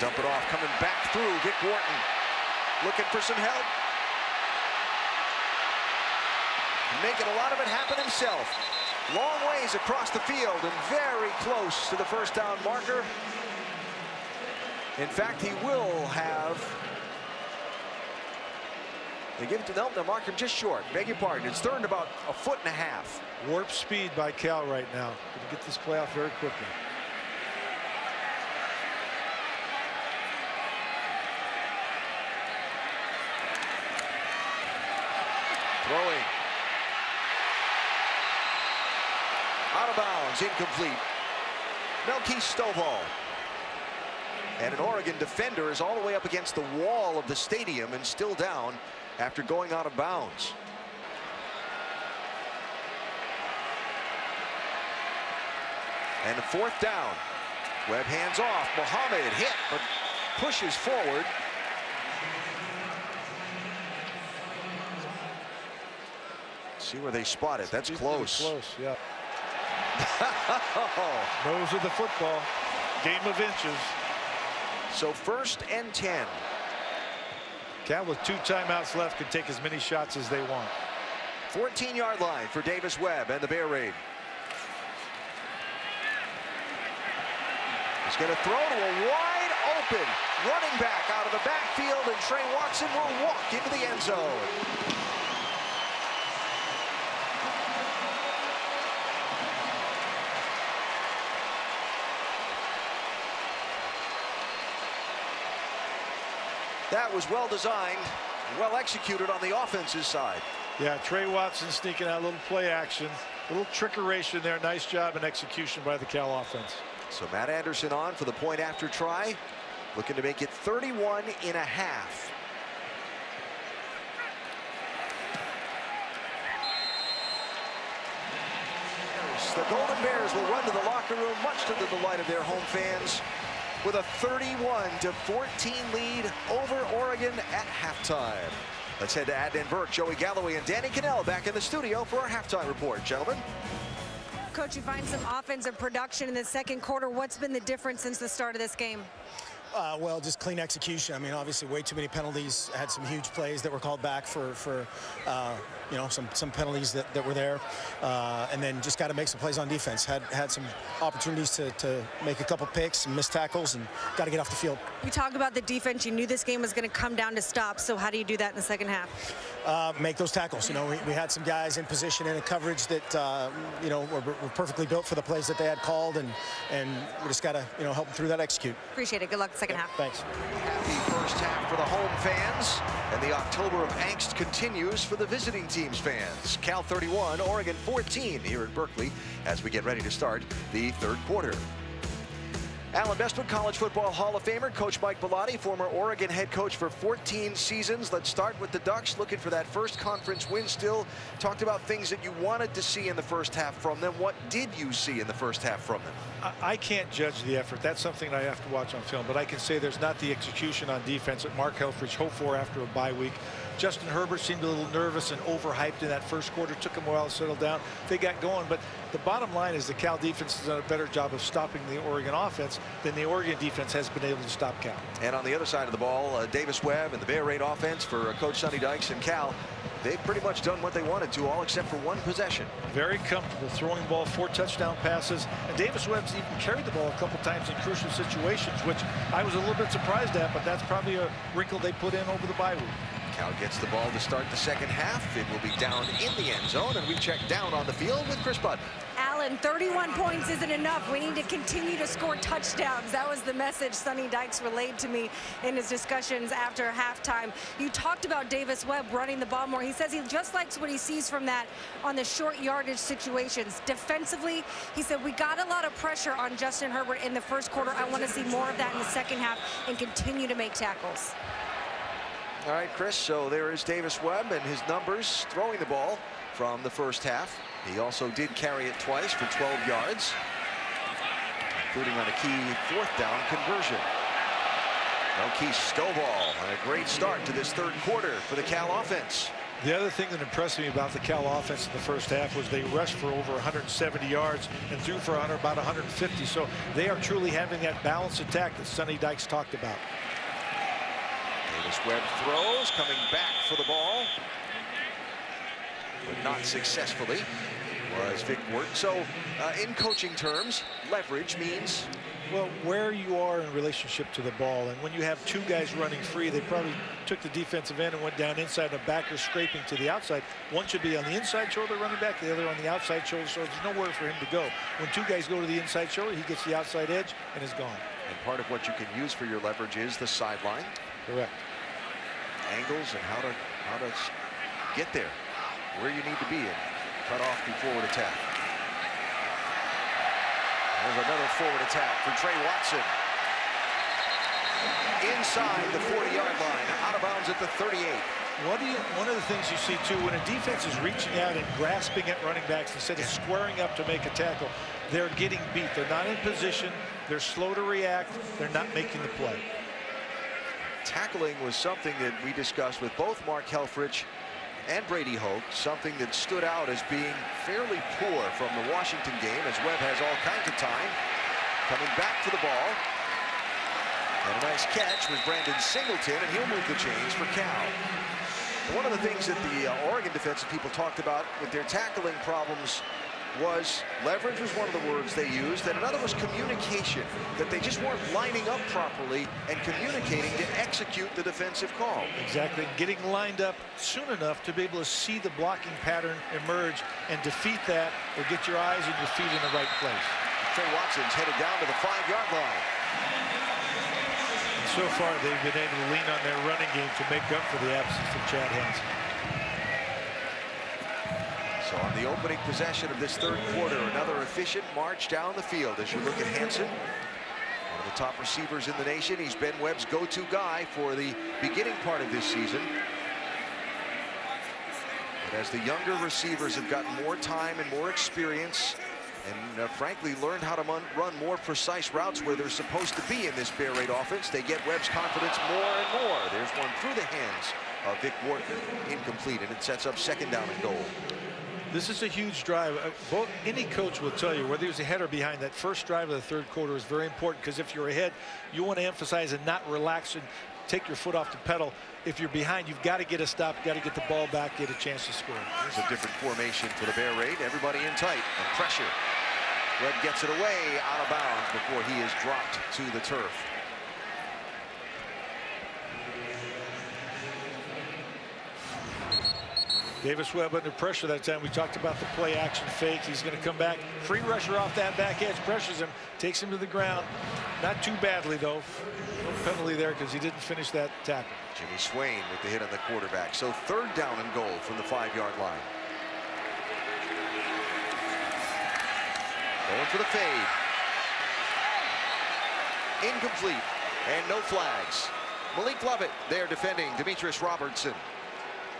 Dump it off, coming back through. Vic Wharton looking for some help. Making a lot of it happen himself. Long ways across the field and very close to the first down marker. In fact, he will have. They give it to them. They'll mark him just short. Beg your pardon. It's third and about 1.5 feet. Warp speed by Cal right now. Going to get this play off very quickly. Throwing. Out of bounds, incomplete. Melkeith Stovall. And an Oregon defender is all the way up against the wall of the stadium and still down after going out of bounds. And the fourth down. Webb hands off. Muhammad hit, but pushes forward. See where they spot it. That's close. Close, yeah. Nose of the football. Game of inches. So 1st and 10. Cal with 2 timeouts left can take as many shots as they want. 14-yard line for Davis Webb and the Bear Raid. He's going to throw to a wide open running back out of the backfield, and Trey Watson will walk into the end zone. That was well designed, well executed on the offensive side. Yeah, Trey Watson sneaking out a little play action, a little trickeration there. Nice job and execution by the Cal offense. So Matt Anderson on for the point after try, looking to make it 31.5. The Golden Bears will run to the locker room, much to the delight of their home fans, with a 31-14 lead over Oregon at halftime. Let's head to Adnan Burke, Joey Galloway, and Danny Cannell back in the studio for our halftime report. Gentlemen. Coach, you find some offensive production in the second quarter. What's been the difference since the start of this game? Well, just clean execution. I mean, obviously, way too many penalties. Had some huge plays that were called back for you know, some penalties that were there, and then just got to make some plays on defense. Had some opportunities to make a couple picks, some missed tackles, and got to get off the field. You talk about the defense. You knew this game was going to come down to stops. So how do you do that in the second half? Make those tackles. You know, we had some guys in position in a coverage that you know, were perfectly built for the plays that they had called, and we just got to, you know, help them through that, execute. Appreciate it. Good luck second half. Thanks. Happy first half for the home fans, and the October of angst continues for the visiting team's fans. Cal 31, Oregon 14 here at Berkeley as we get ready to start the third quarter. Alan Bestwood, College Football Hall of Famer, Coach Mike Bellotti, former Oregon head coach for 14 seasons. Let's start with the Ducks, looking for that first conference win still. Talked about things that you wanted to see in the first half from them. What did you see in the first half from them? I can't judge the effort. That's something I have to watch on film, but I can say there's not the execution on defense that Mark Helfrich hoped for after a bye week. Justin Herbert seemed a little nervous and overhyped in that first quarter. Took him a while to settle down. They got going, but the bottom line is the Cal defense has done a better job of stopping the Oregon offense than the Oregon defense has been able to stop Cal. And on the other side of the ball, Davis Webb and the Bear Raid offense for Coach Sonny Dykes and Cal, they've pretty much done what they wanted to, all except for one possession. Very comfortable throwing the ball, 4 touchdown passes, and Davis Webb's even carried the ball a couple times in crucial situations, which I was a little bit surprised at, but that's probably a wrinkle they put in over the bye week. Cal gets the ball to start the second half. It will be down in the end zone, and we check down on the field with Chris Button. Allen, 31 points isn't enough. We need to continue to score touchdowns. That was the message Sonny Dykes relayed to me in his discussions after halftime. You talked about Davis Webb running the ball more. He says he just likes what he sees from that on the short yardage situations. Defensively, he said, we got a lot of pressure on Justin Herbert in the first quarter. I want to see more of that in the second half and continue to make tackles. All right, Chris, so there is Davis Webb and his numbers throwing the ball from the first half. He also did carry it twice for 12 yards, including on a key fourth down conversion. Keith Stovall, and a great start to this third quarter for the Cal offense. The other thing that impressed me about the Cal offense in the first half was they rushed for over 170 yards and threw for about 150. So they are truly having that balanced attack that Sonny Dykes talked about. Davis Webb throws, coming back for the ball, but not successfully, was Vic Wirt. So in coaching terms, leverage means, well, where you are in relationship to the ball. And when you have 2 guys running free, they probably took the defensive end and went down inside, and a backer scraping to the outside. One should be on the inside shoulder running back, the other on the outside shoulder, so there's nowhere for him to go. When 2 guys go to the inside shoulder, he gets the outside edge and is gone. And part of what you can use for your leverage is the sideline. Correct. Angles and how to get there, where you need to be, and cut off the forward attack. There's another forward attack for Trey Watson. Inside the 40-yard line, out of bounds at the 38. One of the things you see, too, when a defense is reaching out and grasping at running backs instead of squaring up to make a tackle, they're getting beat. They're not in position. They're slow to react. They're not making the play. Tackling was something that we discussed with both Mark Helfrich and Brady Hoke, something that stood out as being fairly poor from the Washington game, as Webb has all kinds of time. Coming back to the ball. And a nice catch was Brandon Singleton, and he'll move the chains for Cal. One of the things that the Oregon defensive people talked about with their tackling problems was leverage was one of the words they used, and another was communication, that they just weren't lining up properly and communicating to execute the defensive call. Exactly. Getting lined up soon enough to be able to see the blocking pattern emerge and defeat that, or get your eyes and your feet in the right place. Trey Watson's headed down to the 5-yard line. And so far, they've been able to lean on their running game to make up for the absence of Chad Hansen. So on the opening possession of this third quarter, another efficient march down the field. As you look at Hansen, one of the top receivers in the nation. He's been Webb's go-to guy for the beginning part of this season. But as the younger receivers have gotten more time and more experience, and frankly learned how to run more precise routes where they're supposed to be in this Bear Raid offense. They get Webb's confidence more and more. There's one through the hands of Vic Wharton, incomplete, and it sets up 2nd down and goal. This is a huge drive. Any coach will tell you, whether he was ahead or behind, that first drive of the 3rd quarter is very important, because if you're ahead, you want to emphasize and not relax and take your foot off the pedal. If you're behind, you've got to get a stop, got to get the ball back, get a chance to score. There's a different formation for the Bear Raid. Everybody in tight and pressure. Webb gets it away out of bounds before he is dropped to the turf. Davis Webb under pressure that time. We talked about the play action fake. He's going to come back. Free rusher off that back edge, pressures him, takes him to the ground. Not too badly, though. No penalty there because he didn't finish that tackle. Jimmy Swain with the hit on the quarterback. So 3rd down and goal from the 5-yard line. Going for the fade. Incomplete. And no flags. Malik Lovett there defending Demetrius Robertson.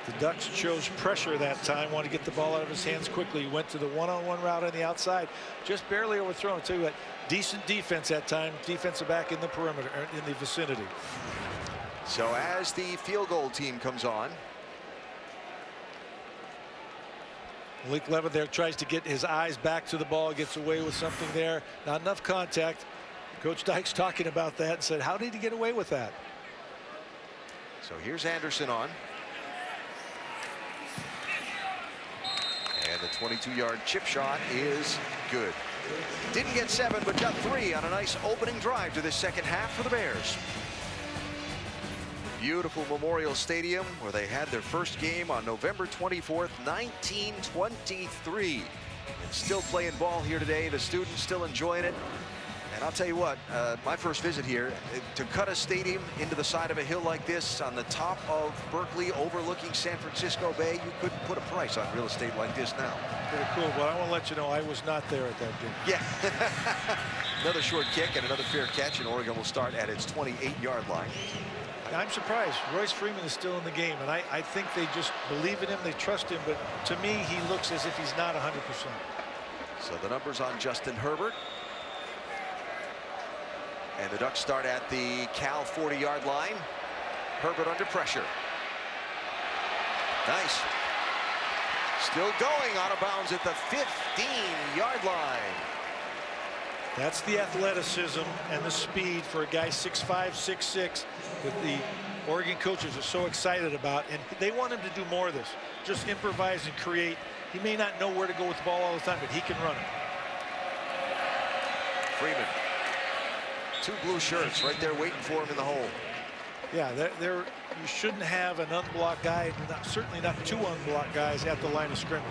The Ducks chose pressure that time, wanted to get the ball out of his hands quickly. He went to the one-on-one route on the outside, just barely overthrown. I'll tell you what, decent defense that time. Defensive back in the perimeter, in the vicinity. So as the field goal team comes on, Malik Lovett there tries to get his eyes back to the ball, gets away with something there. Not enough contact. Coach Dykes talking about that and said, how did he get away with that? So here's Anderson on. And the 22-yard chip shot is good. Didn't get 7, but got 3 on a nice opening drive to this 2nd half for the Bears. Beautiful Memorial Stadium, where they had their first game on November 24th, 1923. And still playing ball here today. The students still enjoying it. And I'll tell you what, my first visit here, to cut a stadium into the side of a hill like this on the top of Berkeley overlooking San Francisco Bay, you couldn't put a price on real estate like this now. Pretty cool, but I want to let you know I was not there at that game. Yeah. Another short kick and another fair catch, and Oregon will start at its 28-yard line. I'm surprised. Royce Freeman is still in the game, and I think they just believe in him, they trust him, but to me, he looks as if he's not 100%. So the numbers on Justin Herbert. And the Ducks start at the Cal 40-yard line. Herbert under pressure. Nice. Still going, out of bounds at the 15-yard line. That's the athleticism and the speed for a guy 6'5", 6'6", that the Oregon coaches are so excited about, and they want him to do more of this. Just improvise and create. He may not know where to go with the ball all the time, but he can run it. Freeman. 2 blue shirts right there waiting for him in the hole. Yeah, you shouldn't have an unblocked guy, certainly not 2 unblocked guys at the line of scrimmage.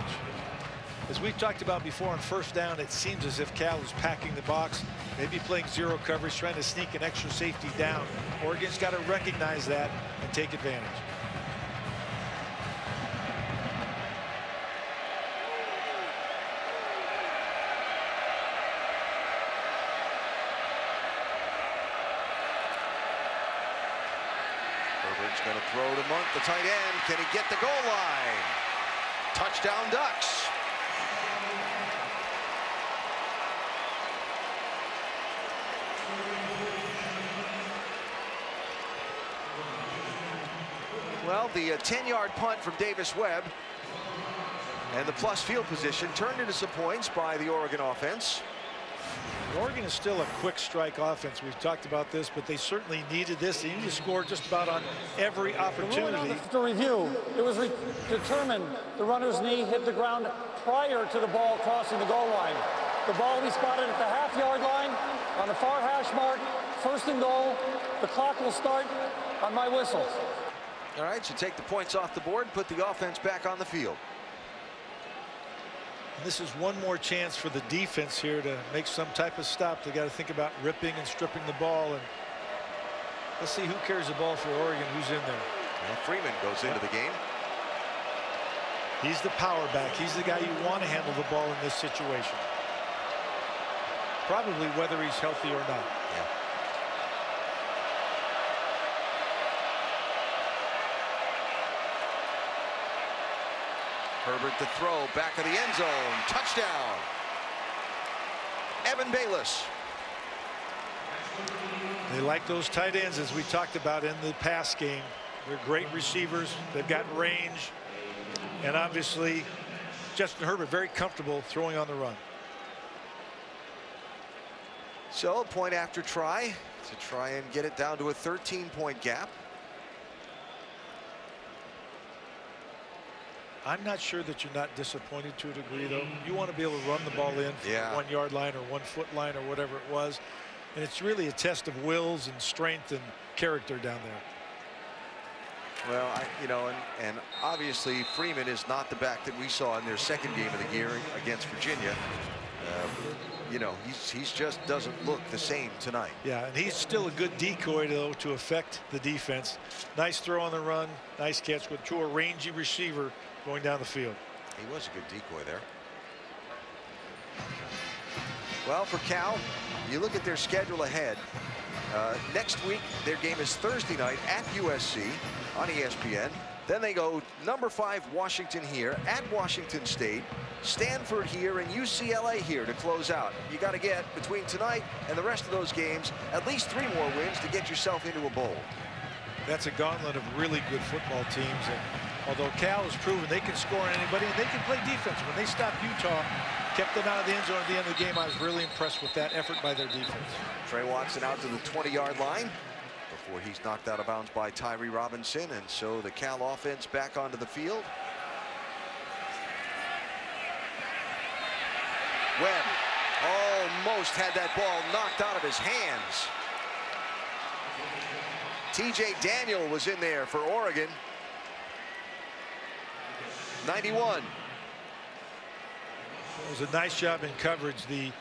As we've talked about before on 1st down, it seems as if Cal is packing the box, maybe playing zero coverage, trying to sneak an extra safety down. Oregon's got to recognize that and take advantage. Herbert's going to throw to Monk, the tight end. Can he get the goal line? Touchdown Ducks. Well, the 10-yard punt from Davis Webb and the plus field position turned into some points by the Oregon offense. Oregon is still a quick strike offense. We've talked about this, but they certainly needed this. They needed to score just about on every opportunity. To review, it was determined the runner's knee hit the ground prior to the ball crossing the goal line. The ball will be spotted at the half-yard line on the far hash mark. 1st and goal. The clock will start on my whistle. All right, so take the points off the board, put the offense back on the field. This is one more chance for the defense here to make some type of stop. They got to think about ripping and stripping the ball, and let's see who carries the ball for Oregon, who's in there. Well, Freeman goes into the game. He's the power back. He's the guy you want to handle the ball in this situation. Probably whether he's healthy or not. Yeah. Herbert to throw, back of the end zone, touchdown. Evan Bayless. They like those tight ends, as we talked about in the pass game. They're great receivers. They've got range. And obviously, Justin Herbert very comfortable throwing on the run. So a point after try to try and get it down to a 13-point gap. I'm not sure that you're not disappointed to a degree, though. You want to be able to run the ball in from Yeah. the 1 yard line or 1 foot line or whatever it was. And it's really a test of wills and strength and character down there. Well, you know, and obviously Freeman is not the back that we saw in their second game of the year against Virginia. You know, he's just doesn't look the same tonight. Yeah, and he's still a good decoy, though, to affect the defense. Nice throw on the run, nice catch with to a rangy receiver going down the field. He was a good decoy there. Well, for Cal, you look at their schedule ahead. Next week, their game is Thursday night at USC on ESPN. Then they go number 5 Washington here, at Washington State, Stanford here, and UCLA here to close out. You got to get, between tonight and the rest of those games, at least 3 more wins to get yourself into a bowl. That's a gauntlet of really good football teams. And although Cal has proven they can score on anybody and they can play defense. When they stopped Utah, kept them out of the end zone at the end of the game, I was really impressed with that effort by their defense. Trey Watson out to the 20-yard line before he's knocked out of bounds by Tyree Robinson, and so the Cal offense back onto the field. Webb almost had that ball knocked out of his hands. TJ Daniel was in there for Oregon. 91. It was a nice job in coverage. The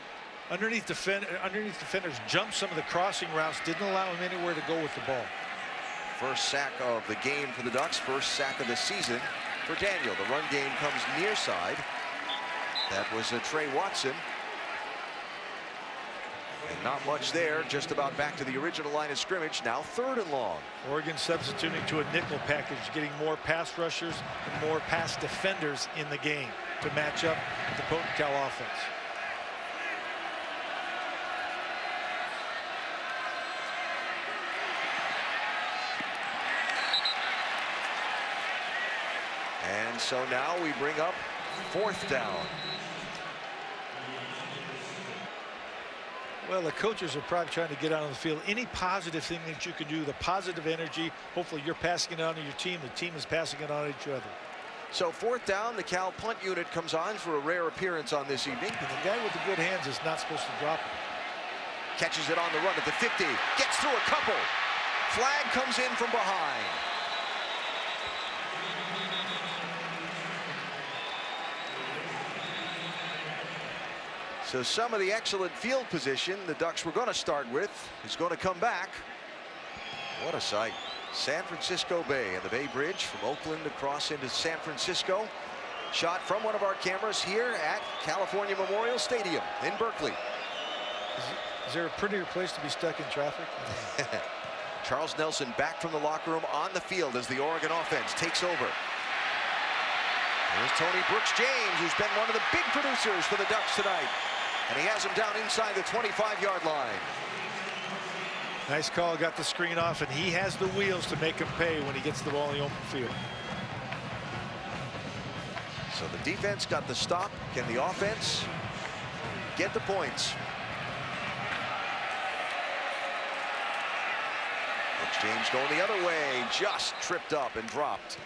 underneath defenders jumped some of the crossing routes, didn't allow him anywhere to go with the ball. First sack of the game for the Ducks, first sack of the season for Daniel. The run game comes near side. That was Trey Watson. And not much there, just about back to the original line of scrimmage. Now 3rd and long. Oregon substituting to a nickel package, getting more pass rushers and more pass defenders in the game to match up with the potent Cal offense. And so now we bring up 4th down. Well, the coaches are probably trying to get out on the field. Any positive thing that you can do, the positive energy, hopefully you're passing it on to your team. The team is passing it on to each other. So 4th down, the Cal punt unit comes on for a rare appearance on this evening. And the guy with the good hands is not supposed to drop it. Catches it on the run at the 50. Gets through a couple. Flag comes in from behind. So some of the excellent field position the Ducks were going to start with is going to come back. What a sight. San Francisco Bay and the Bay Bridge from Oakland across into San Francisco. Shot from one of our cameras here at California Memorial Stadium in Berkeley. Is there a prettier place to be stuck in traffic? Charles Nelson back from the locker room on the field as the Oregon offense takes over. There's Tony Brooks-James, who's been one of the big producers for the Ducks tonight. And he has him down inside the 25-yard line. Nice call, got the screen off, and he has the wheels to make him pay when he gets the ball in the open field. So the defense got the stop. Can the offense get the points? Brooks-James going the other way, just tripped up and dropped.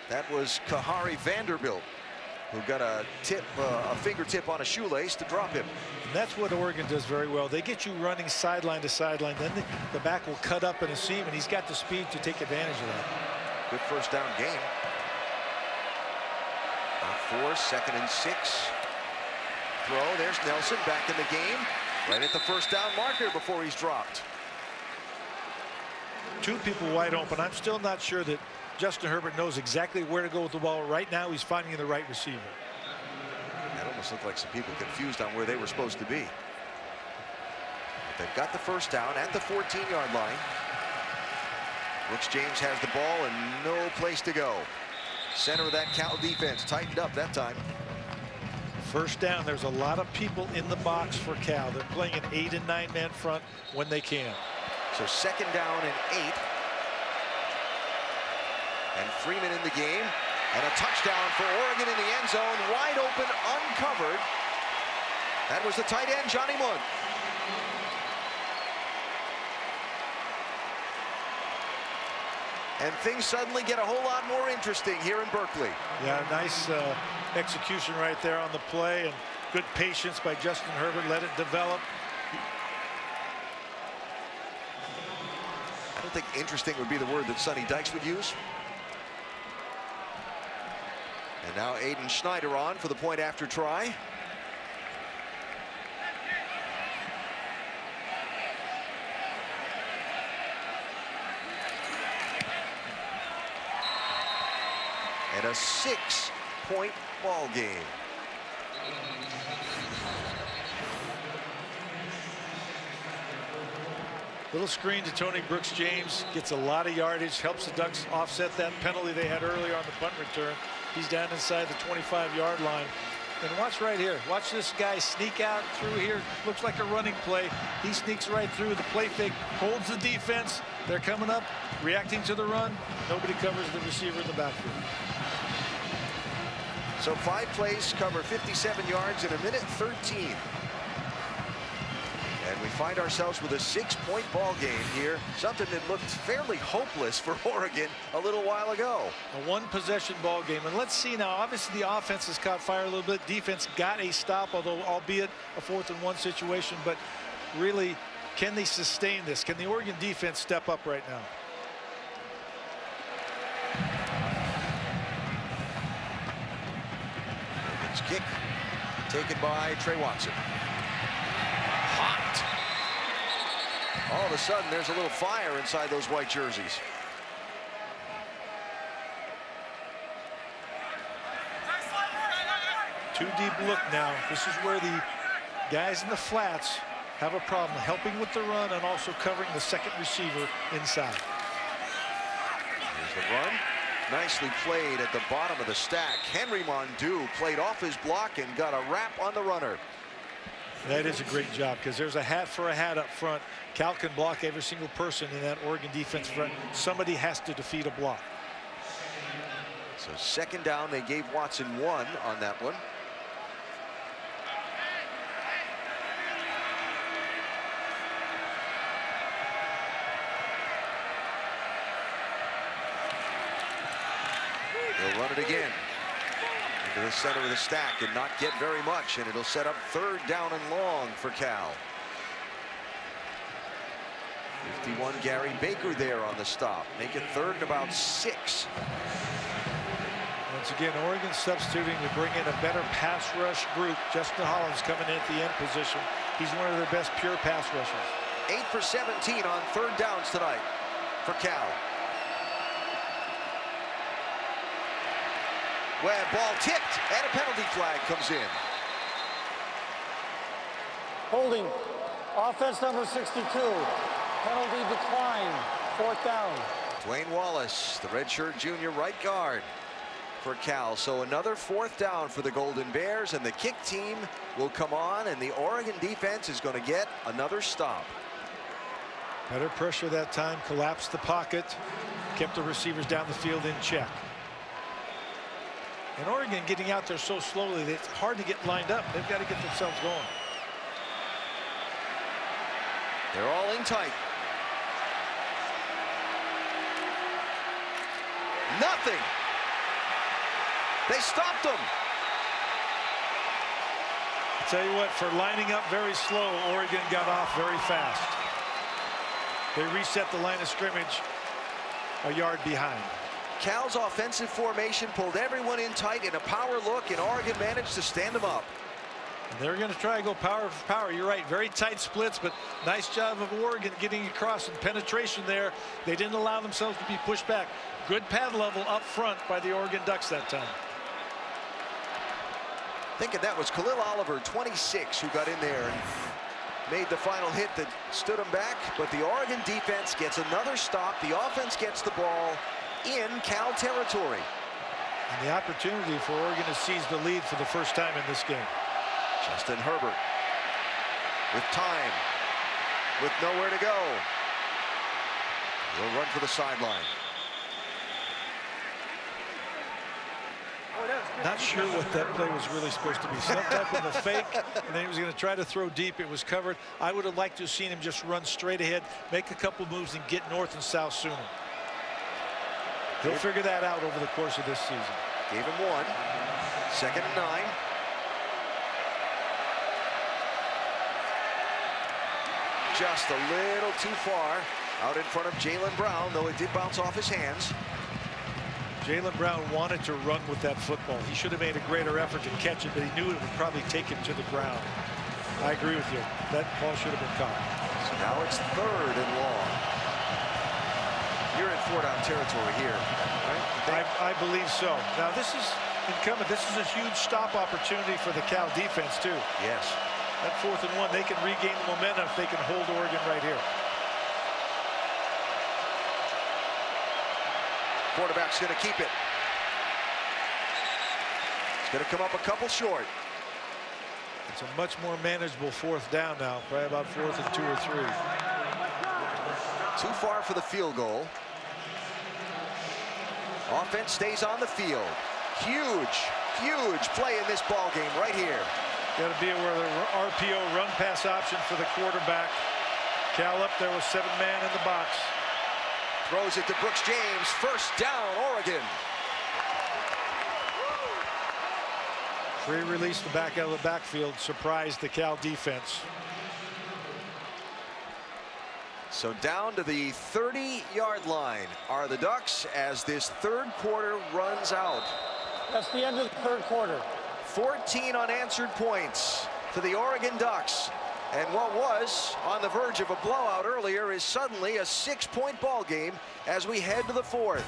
That was Kahari Vanderbilt, who got a fingertip on a shoelace to drop him. And that's what Oregon does very well. They get you running sideline to sideline, then the back will cut up in a seam, and he's got the speed to take advantage of that. Good first down game. 4, 2nd and 6. Throw, there's Nelson back in the game. Right at the first down marker before he's dropped. 2 people wide open. I'm still not sure that Justin Herbert knows exactly where to go with the ball. Right now, he's finding the right receiver. That almost looked like some people confused on where they were supposed to be. But they've got the first down at the 14-yard line. Brooks-James has the ball and no place to go. Center of that Cal defense tightened up that time. First down, there's a lot of people in the box for Cal. They're playing an 8- and 9-man front when they can. So second down and 8. And Freeman in the game. And a touchdown for Oregon in the end zone. Wide open, uncovered. That was the tight end, Johnny Munt. And things suddenly get a whole lot more interesting here in Berkeley. Yeah, nice execution right there on the play, and good patience by Justin Herbert. Let it develop. I don't think interesting would be the word that Sonny Dykes would use. And now Aiden Schneider on for the point after try. And a 6-point ball game. Little screen to Tony Brooks-James, gets a lot of yardage, helps the Ducks offset that penalty they had earlier on the punt return. He's down inside the 25-yard line. And watch right here. Watch this guy sneak out through here. Looks like a running play. He sneaks right through the play fake, holds the defense. They're coming up, reacting to the run. Nobody covers the receiver in the backfield. So 5 plays cover 57 yards in 1:13. And we find ourselves with a 6-point ball game here. Something that looked fairly hopeless for Oregon a little while ago. A 1-possession ball game. And let's see now, obviously the offense has caught fire a little bit. Defense got a stop, although albeit a 4th and 1 situation. But really, can they sustain this? Can the Oregon defense step up right now? Oregon's kick taken by Trey Watson. Hot. All of a sudden, there's a little fire inside those white jerseys. Too deep look now. This is where the guys in the flats have a problem helping with the run and also covering the second receiver inside. Here's the run. Nicely played at the bottom of the stack. Henry Mondew played off his block and got a wrap on the runner. That is a great job because there's a hat for a hat up front. Cal can block every single person in that Oregon defense front. Somebody has to defeat a block. So second down, they gave Watson 1 on that one. They'll run it again into the center of the stack and not get very much, and it'll set up 3rd down and long for Cal. 51 Gary Baker there on the stop. Make it 3rd and about 6. Once again, Oregon substituting to bring in a better pass rush group. Justin Hollins coming in at the end position. He's one of their best pure pass rushers. 8 for 17 on 3rd downs tonight for Cal. Webb, ball tipped, and a penalty flag comes in. Holding. Offense number 62. Penalty decline. 4th down. Dwayne Wallace, the redshirt junior right guard for Cal. So another 4th down for the Golden Bears, and the kick team will come on, and the Oregon defense is going to get another stop. Better pressure that time, collapsed the pocket, kept the receivers down the field in check. And Oregon getting out there so slowly that it's hard to get lined up. They've got to get themselves going. They're all in tight. Nothing. They stopped them. I'll tell you what, for lining up very slow, Oregon got off very fast. They reset the line of scrimmage a yard behind. Cal's offensive formation pulled everyone in tight in a power look, and Oregon managed to stand them up. And they're going to try to go power for power. You're right, very tight splits, but nice job of Oregon getting across and penetration there. They didn't allow themselves to be pushed back. Good pad level up front by the Oregon Ducks that time. Thinking that was Khalil Oliver, 26, who got in there and made the final hit that stood him back. But the Oregon defense gets another stop. The offense gets the ball in Cal territory. And the opportunity for Oregon to seize the lead for the first time in this game. Justin Herbert with time, with nowhere to go. He'll run for the sideline. Not sure what that play was really supposed to be. Some type of a fake, and then he was going to try to throw deep. It was covered. I would have liked to have seen him just run straight ahead, make a couple moves, and get north and south sooner. He'll figure that out over the course of this season. Gave him one. 2nd and 9. Just a little too far out in front of Jaylen Brown, though it did bounce off his hands. Jaylen Brown wanted to run with that football. He should have made a greater effort to catch it, but he knew it would probably take him to the ground. I agree with you. That ball should have been caught. So now it's 3rd and long. You're in 4-down territory here, right? I believe so. Now this is incumbent. This is a huge stop opportunity for the Cal defense too. Yes. That 4th and 1, they can regain the momentum if they can hold Oregon right here. Quarterback's going to keep it. It's going to come up a couple short. It's a much more manageable 4th down now, probably about 4th and 2 or 3. Too far for the field goal. Offense stays on the field. Huge, huge play in this ball game right here. Got to be aware of the RPO run pass option for the quarterback. Cal up there with 7-man in the box. Throws it to Brooks James. 1st down, Oregon. Free release the back out of the backfield. Surprised the Cal defense. So down to the 30-yard line are the Ducks as this 3rd quarter runs out. That's the end of the 3rd quarter. 14 unanswered points to the Oregon Ducks. And what was on the verge of a blowout earlier is suddenly a 6-point ball game as we head to the 4th.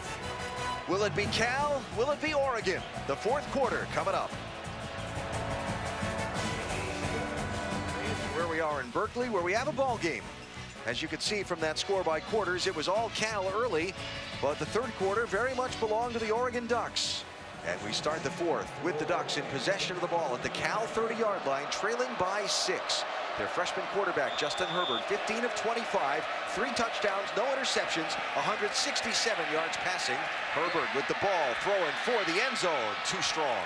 Will it be Cal? Will it be Oregon? The 4th quarter coming up. Where we are in Berkeley, where we have a ball game. As you can see from that score by quarters, it was all Cal early, but the 3rd quarter very much belonged to the Oregon Ducks. And we start the 4th with the Ducks in possession of the ball at the Cal 30-yard line, trailing by 6. Their freshman quarterback, Justin Herbert, 15 of 25, 3 touchdowns, no interceptions, 167 yards passing. Herbert with the ball, throwing for the end zone, too strong.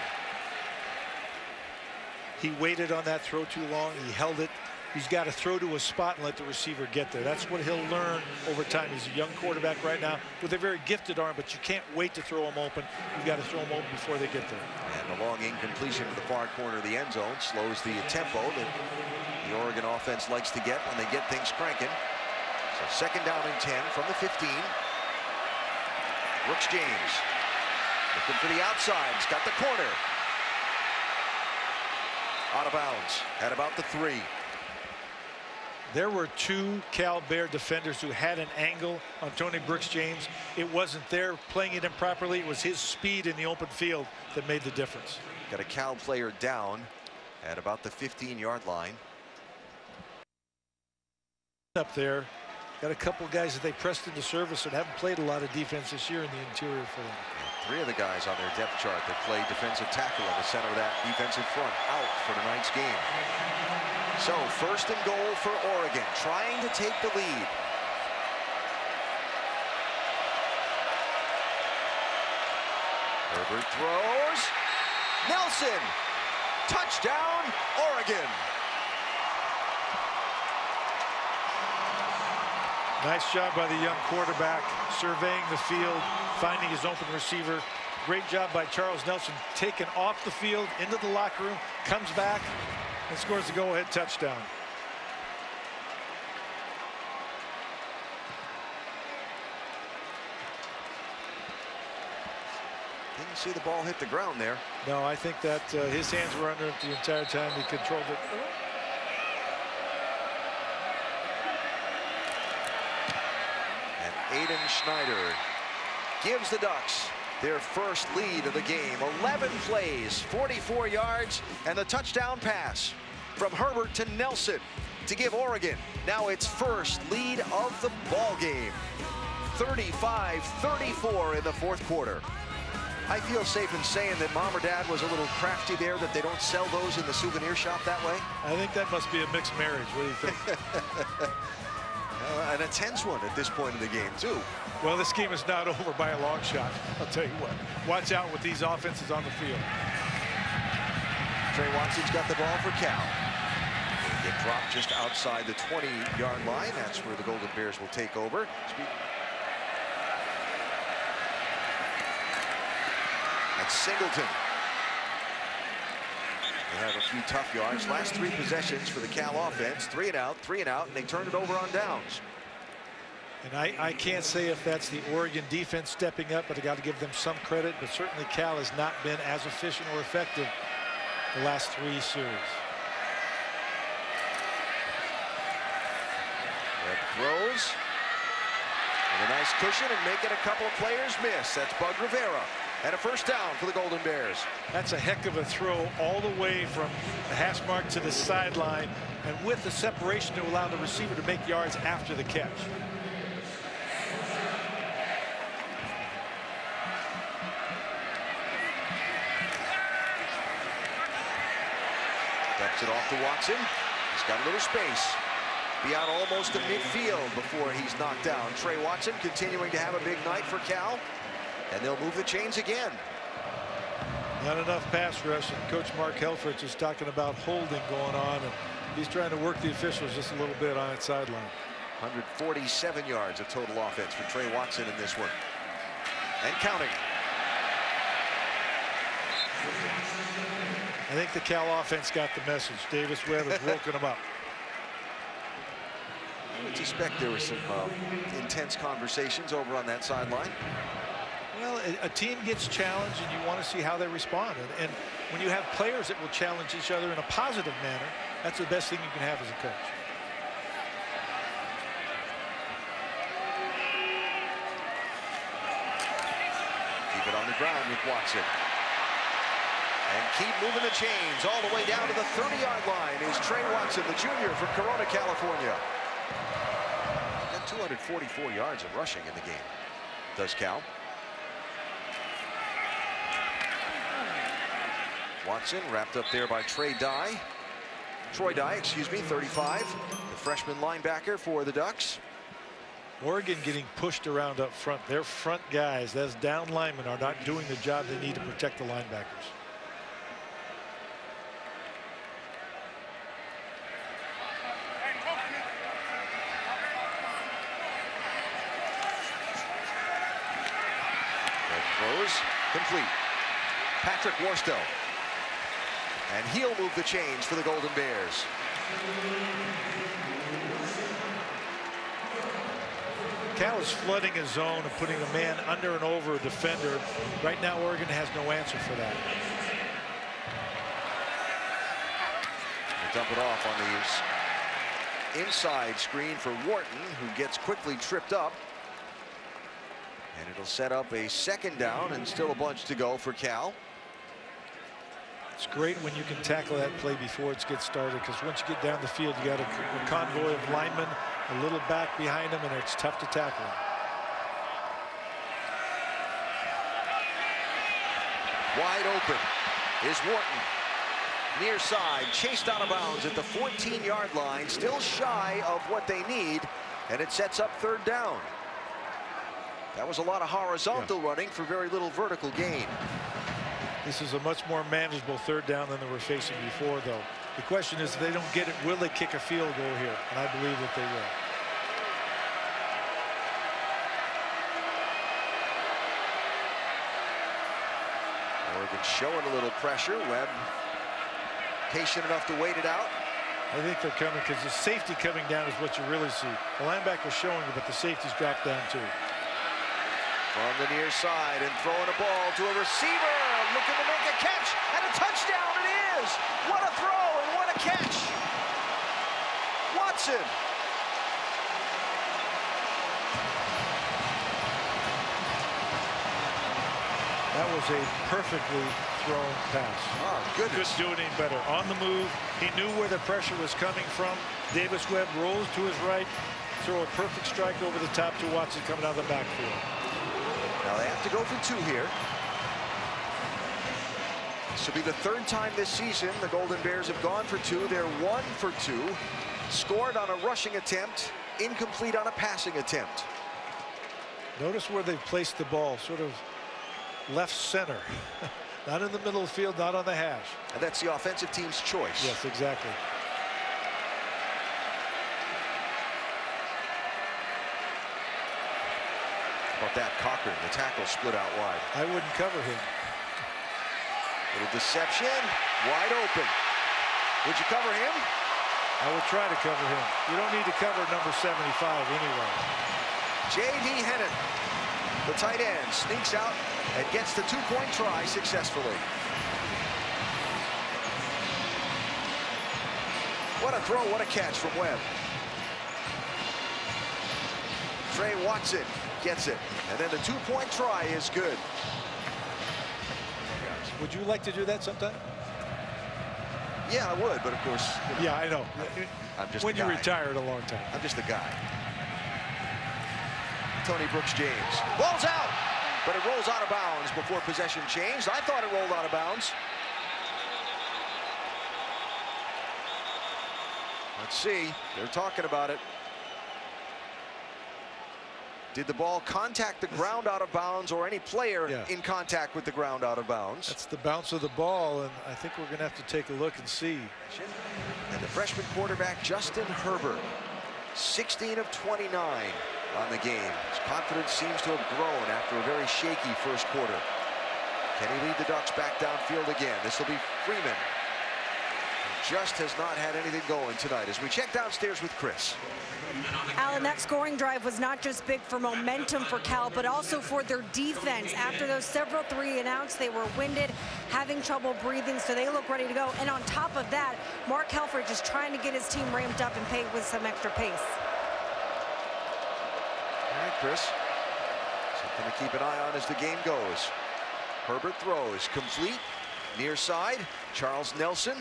He waited on that throw too long. He held it. He's got to throw to a spot and let the receiver get there. That's what he'll learn over time. He's a young quarterback right now with a very gifted arm, but you can't wait to throw him open. You've got to throw him open before they get there. And the long incompletion to the far corner of the end zone slows the tempo that the Oregon offense likes to get when they get things cranking. So 2nd down and 10 from the 15. Brooks James looking for the outside. He's got the corner. Out of bounds at about the 3. There were 2 Cal Bear defenders who had an angle on Tony Brooks James. It wasn't there playing it improperly. It was his speed in the open field that made the difference. Got a Cal player down at about the 15-yard line. Up there, got a couple guys that they pressed into service and haven't played a lot of defense this year in the interior for them. 3 of the guys on their depth chart that play defensive tackle in the center of that defensive front out for tonight's game. So 1st and goal for Oregon, trying to take the lead. Herbert throws. Nelson. Touchdown, Oregon. Nice job by the young quarterback, surveying the field, finding his open receiver. Great job by Charles Nelson, taken off the field into the locker room, comes back and scores the go-ahead touchdown. Didn't see the ball hit the ground there. No, I think that his hands were under it the entire time he controlled it. And Aiden Schneider gives the Ducks their first lead of the game. 11 plays, 44 yards, and the touchdown pass from Herbert to Nelson to give Oregon now its first lead of the ball game. 35-34 in the 4th quarter. I feel safe in saying that Mom or Dad was a little crafty there, that they don't sell those in the souvenir shop that way. I think that must be a mixed marriage. What do you think? And a tense one at this point in the game, too. Well, this game is not over by a long shot. I'll tell you what. Watch out with these offenses on the field. Trey Watson's got the ball for Cal. They get dropped just outside the 20-yard line. That's where the Golden Bears will take over. That's Singleton. They have a few tough yards. Last 3 possessions for the Cal offense. 3 and out, and they turned it over on downs. And I can't say if that's the Oregon defense stepping up, but I got to give them some credit. But certainly Cal has not been as efficient or effective the last 3 series. Webb throws. With a nice cushion and making a couple of players miss. That's Bud Rivera. And a first down for the Golden Bears. That's a heck of a throw all the way from the hash mark to the sideline, and with the separation to allow the receiver to make yards after the catch. Ducks it off to Watson. He's got a little space. Be out almost at midfield before he's knocked down. Trey Watson continuing to have a big night for Cal. And they'll move the chains again. Not enough pass rush, and Coach Mark Helfrich is talking about holding going on, and he's trying to work the officials just a little bit on that sideline. 147 yards of total offense for Trey Watson in this one. And counting. I think the Cal offense got the message. Davis Webb has woken them up. I would suspect there were some intense conversations over on that sideline. Well, a team gets challenged, and you want to see how they respond. And when you have players that will challenge each other in a positive manner, that's the best thing you can have as a coach. Keep it on the ground with Watson. And keep moving the chains all the way down to the 30-yard line is Trey Watson, the junior from Corona, California. Got 244 yards of rushing in the game. Does Cal. Watson wrapped up there by Troy Dye, excuse me, 35, the freshman linebacker for the Ducks. Oregon getting pushed around up front. Their front guys, those down linemen, are not doing the job they need to protect the linebackers. Throws complete. Patrick Warstow. And he'll move the chains for the Golden Bears. Cal is flooding his zone and putting a man under and over a defender. Right now, Oregon has no answer for that. They dump it off on the inside screen for Wharton, who gets quickly tripped up. And it'll set up a second down and still a bunch to go for Cal. It's great when you can tackle that play before it gets started, because once you get down the field, you got a convoy of linemen, a little back behind them, and it's tough to tackle. Wide open is Wharton. Near side, chased out of bounds at the 14-yard line, still shy of what they need, and it sets up third down. That was a lot of horizontal running for very little vertical gain. This is a much more manageable third down than they were facing before, though. The question is, if they don't get it, will they kick a field goal here? And I believe that they will. Oregon showing a little pressure. Webb patient enough to wait it out. I think they're coming, because the safety coming down is what you really see. The linebacker's showing it, but the safety's dropped down too. From the near side and throwing a ball to a receiver, looking to make a catch, and a touchdown it is! What a throw and what a catch! Watson. That was a perfectly thrown pass. Oh, goodness. Couldn't do it any better. On the move, he knew where the pressure was coming from. Davis Webb rolls to his right, throw a perfect strike over the top to Watson coming out of the backfield. Now they have to go for two here. This will be the third time this season the Golden Bears have gone for two. They're 1 for 2. Scored on a rushing attempt, incomplete on a passing attempt. Notice where they've placed the ball, sort of left center. Not in the middle of the field, not on the hash. And that's the offensive team's choice. Yes, exactly. How about that, Cochran, the tackle split out wide. I wouldn't cover him. Little deception, wide open. Would you cover him? I would try to cover him. You don't need to cover number 75 anyway. J.D. Hennon, the tight end, sneaks out and gets the two-point try successfully. What a throw, what a catch from Webb. Trey Watson gets it, and then the two-point try is good. Would you like to do that sometime? Yeah, I would, but of course, you know, yeah, I know. I'm just when the you guy. retired a long time. I'm just the guy. Tony Brooks-James. Ball's out, but it rolls out of bounds before possession changed. I thought it rolled out of bounds. Let's see. They're talking about it. Did the ball contact the ground out of bounds, or any player in contact with the ground out of bounds? That's the bounce of the ball, and I think we're going to have to take a look and see. And the freshman quarterback, Justin Herbert, 16 of 29 on the game. His confidence seems to have grown after a very shaky first quarter. Can he lead the Ducks back downfield again? This will be Freeman. He just has not had anything going tonight as we check downstairs with Chris. Alan, that scoring drive was not just big for momentum for Cal, but also for their defense. After those several 3-and-outs, they were winded, having trouble breathing, so they look ready to go. And on top of that, Mark Helfrich is trying to get his team ramped up and paid with some extra pace. All right, Chris. Something to keep an eye on as the game goes. Herbert throws, complete, near side. Charles Nelson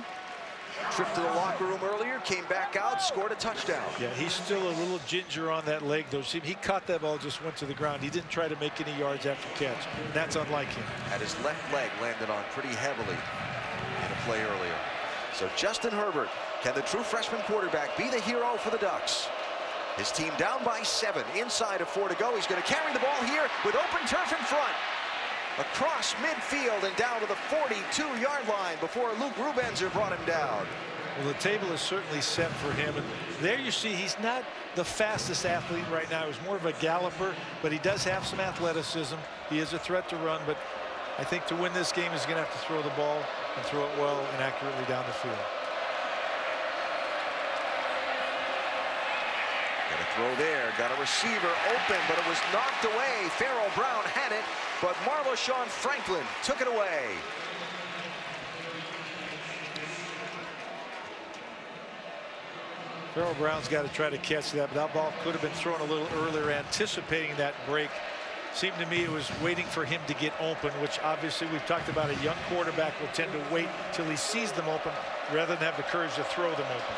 tripped to the locker room earlier, came back out, scored a touchdown. Yeah, he's still a little ginger on that leg, though. See, he caught that ball, just went to the ground. He didn't try to make any yards after catch. And that's unlike him. Had his left leg landed on pretty heavily in a play earlier. So Justin Herbert, can the true freshman quarterback be the hero for the Ducks? His team down by 7, inside of 4 to go. He's going to carry the ball here with open turf in front. Across midfield and down to the 42-yard line before Luke Rubenzer brought him down. Well, the table is certainly set for him. And there you see he's not the fastest athlete right now. He's more of a galloper, but he does have some athleticism. He is a threat to run, but I think to win this game, he's going to have to throw the ball and throw it well and accurately down the field. Got a throw there, got a receiver open, but it was knocked away. Farrell Brown had it, but Marlon Franklin took it away. Farrell Brown's got to try to catch that, but that ball could have been thrown a little earlier, anticipating that break. Seemed to me it was waiting for him to get open, which obviously we've talked about. A young quarterback will tend to wait till he sees them open rather than have the courage to throw them open.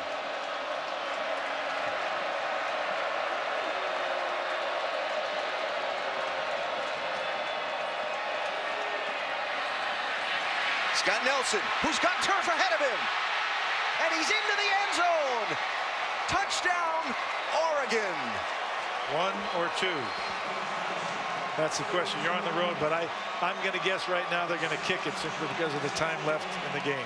Scott Nelson, who's got turf ahead of him, and he's into the end zone. Touchdown, Oregon. 1 or 2. That's the question. You're on the road, but I'm going to guess right now they're going to kick it simply because of the time left in the game.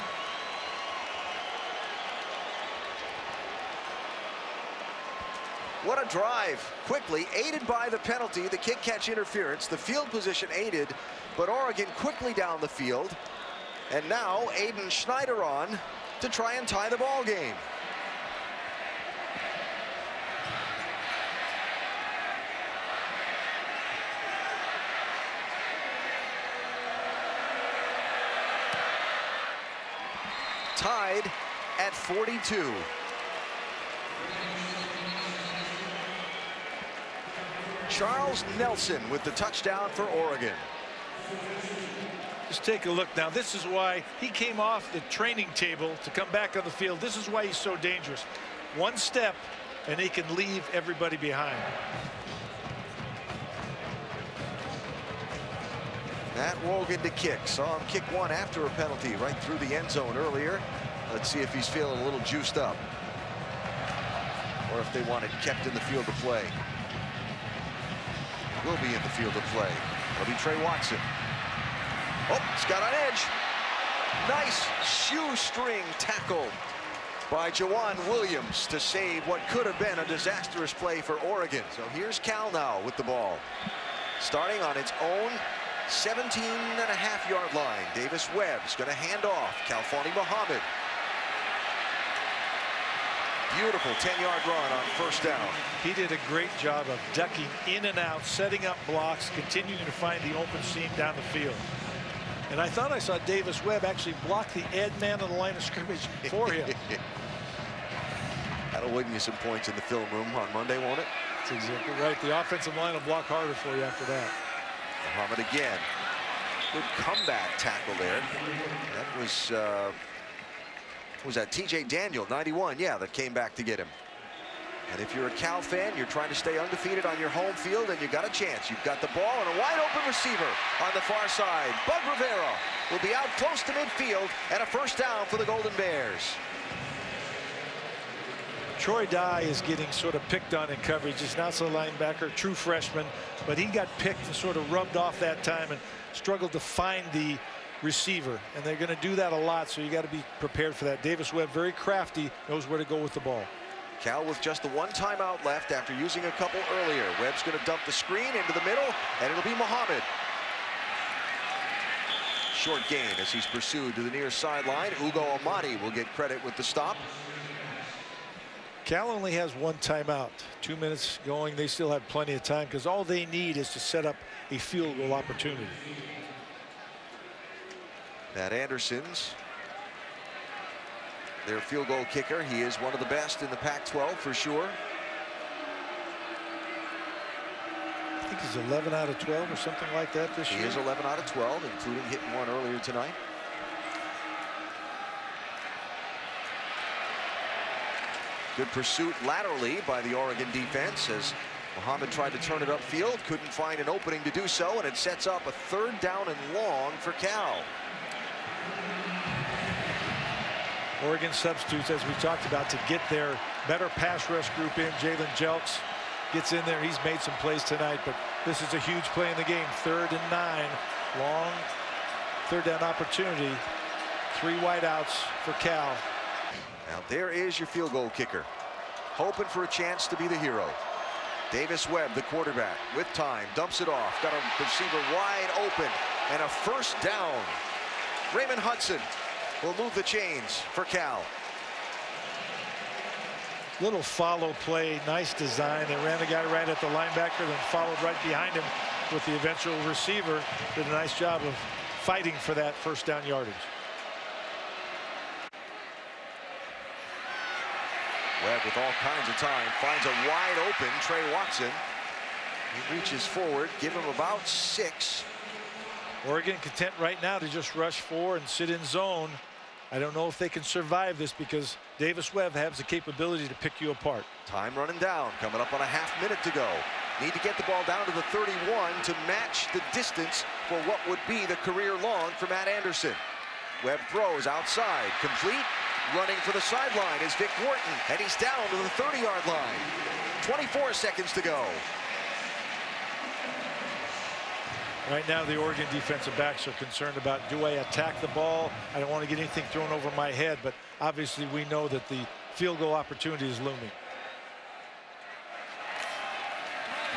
What a drive. Quickly, aided by the penalty, the kick-catch interference, the field position aided, but Oregon quickly down the field. And now Aiden Schneider on to try and tie the ball game. Tied at 42. Charles Nelson with the touchdown for Oregon. Just take a look now. This is why he came off the training table to come back on the field. This is why he's so dangerous. One step and he can leave everybody behind. Matt Wogan to kick. Saw him kick one after a penalty right through the end zone earlier. Let's see if he's feeling a little juiced up, or if they want it kept in the field of play. Will be in the field of play. It'll be Trey Watson. Oh, it's got on edge. Nice shoestring tackle by Jawan Williams to save what could have been a disastrous play for Oregon. So here's Cal now with the ball, starting on its own 17.5-yard line. Davis Webb's going to hand off. Kalfani Muhammad. Beautiful 10-yard run on first down. He did a great job of ducking in and out, setting up blocks, continuing to find the open seam down the field. And I thought I saw Davis Webb actually block the Ed man on the line of scrimmage for him. That'll win you some points in the film room on Monday, won't it? That's exactly right. The offensive line will block harder for you after that. Muhammad again. Good comeback tackle there. That was that TJ Daniel, 91, yeah, that came back to get him. And if you're a Cal fan, you're trying to stay undefeated on your home field, and you've got a chance. You've got the ball and a wide open receiver on the far side. Bud Rivera will be out close to midfield, and a first down for the Golden Bears. Troy Dye is getting sort of picked on in coverage. He's an outside linebacker, true freshman, but he got picked and sort of rubbed off that time and struggled to find the receiver. And they're going to do that a lot, so you got to be prepared for that. Davis Webb, very crafty, knows where to go with the ball. Cal with just the one timeout left after using a couple earlier. Webb's going to dump the screen into the middle, and it'll be Muhammad. Short gain as he's pursued to the near sideline. Ugo Amadi will get credit with the stop. Cal only has one timeout. 2 minutes going. They still have plenty of time because all they need is to set up a field goal opportunity. Matt Anderson's their field goal kicker. He is one of the best in the Pac-12 for sure. I think he's 11 out of 12 or something like that this year. He is 11 out of 12, including hitting one earlier tonight. Good pursuit laterally by the Oregon defense as Muhammad tried to turn it upfield, couldn't find an opening to do so, and it sets up a third down and long for Cal. Oregon substitutes, as we talked about, to get their better pass rush group in. Jalen Jelks gets in there. He's made some plays tonight, but this is a huge play in the game. 3rd and 9, long third down opportunity. 3 wideouts for Cal. Now there is your field goal kicker, hoping for a chance to be the hero. Davis Webb, the quarterback, with time, dumps it off. Got a receiver wide open, and a first down. Raymond Hudson will move the chains for Cal. Little follow play, nice design. They ran the guy right at the linebacker, then followed right behind him with the eventual receiver. Did a nice job of fighting for that first down yardage. Webb with all kinds of time finds a wide open Trey Watson. He reaches forward, give him about 6. Oregon content right now to just rush 4 and sit in zone. I don't know if they can survive this because Davis Webb has the capability to pick you apart. Time running down, coming up on a half minute to go. Need to get the ball down to the 31 to match the distance for what would be the career long for Matt Anderson. Webb throws outside, complete. Running for the sideline is Vic Wharton, and he's down to the 30-yard line. 24 seconds to go. Right now, the Oregon defensive backs are concerned about, do I attack the ball? I don't want to get anything thrown over my head, but obviously we know that the field goal opportunity is looming.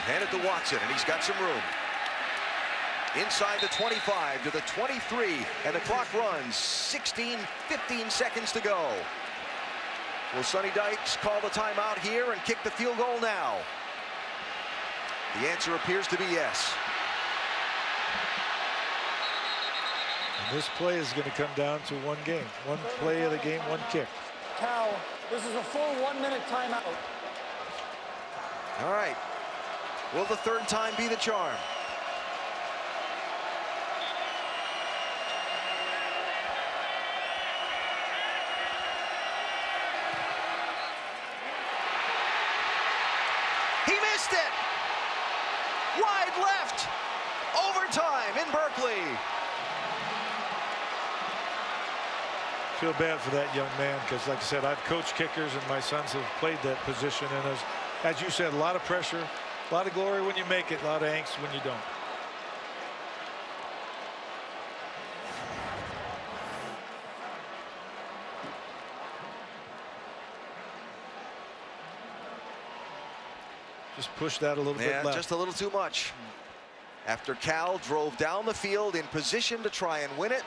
Hand it to Watson, and he's got some room. Inside the 25 to the 23, and the clock runs. 15 seconds to go. Will Sonny Dykes call the timeout here and kick the field goal now? The answer appears to be yes. And this play is going to come down to one game. One play of the game, one kick. Cal, this is a full 1-minute timeout. All right. Will the third time be the charm? He missed it. Wide left. Overtime in Berkeley. Feel bad for that young man because, like I said, I've coached kickers and my sons have played that position. And as you said, a lot of pressure, a lot of glory when you make it, a lot of angst when you don't. Just push that a little bit left. Just a little too much. After Cal drove down the field in position to try and win it.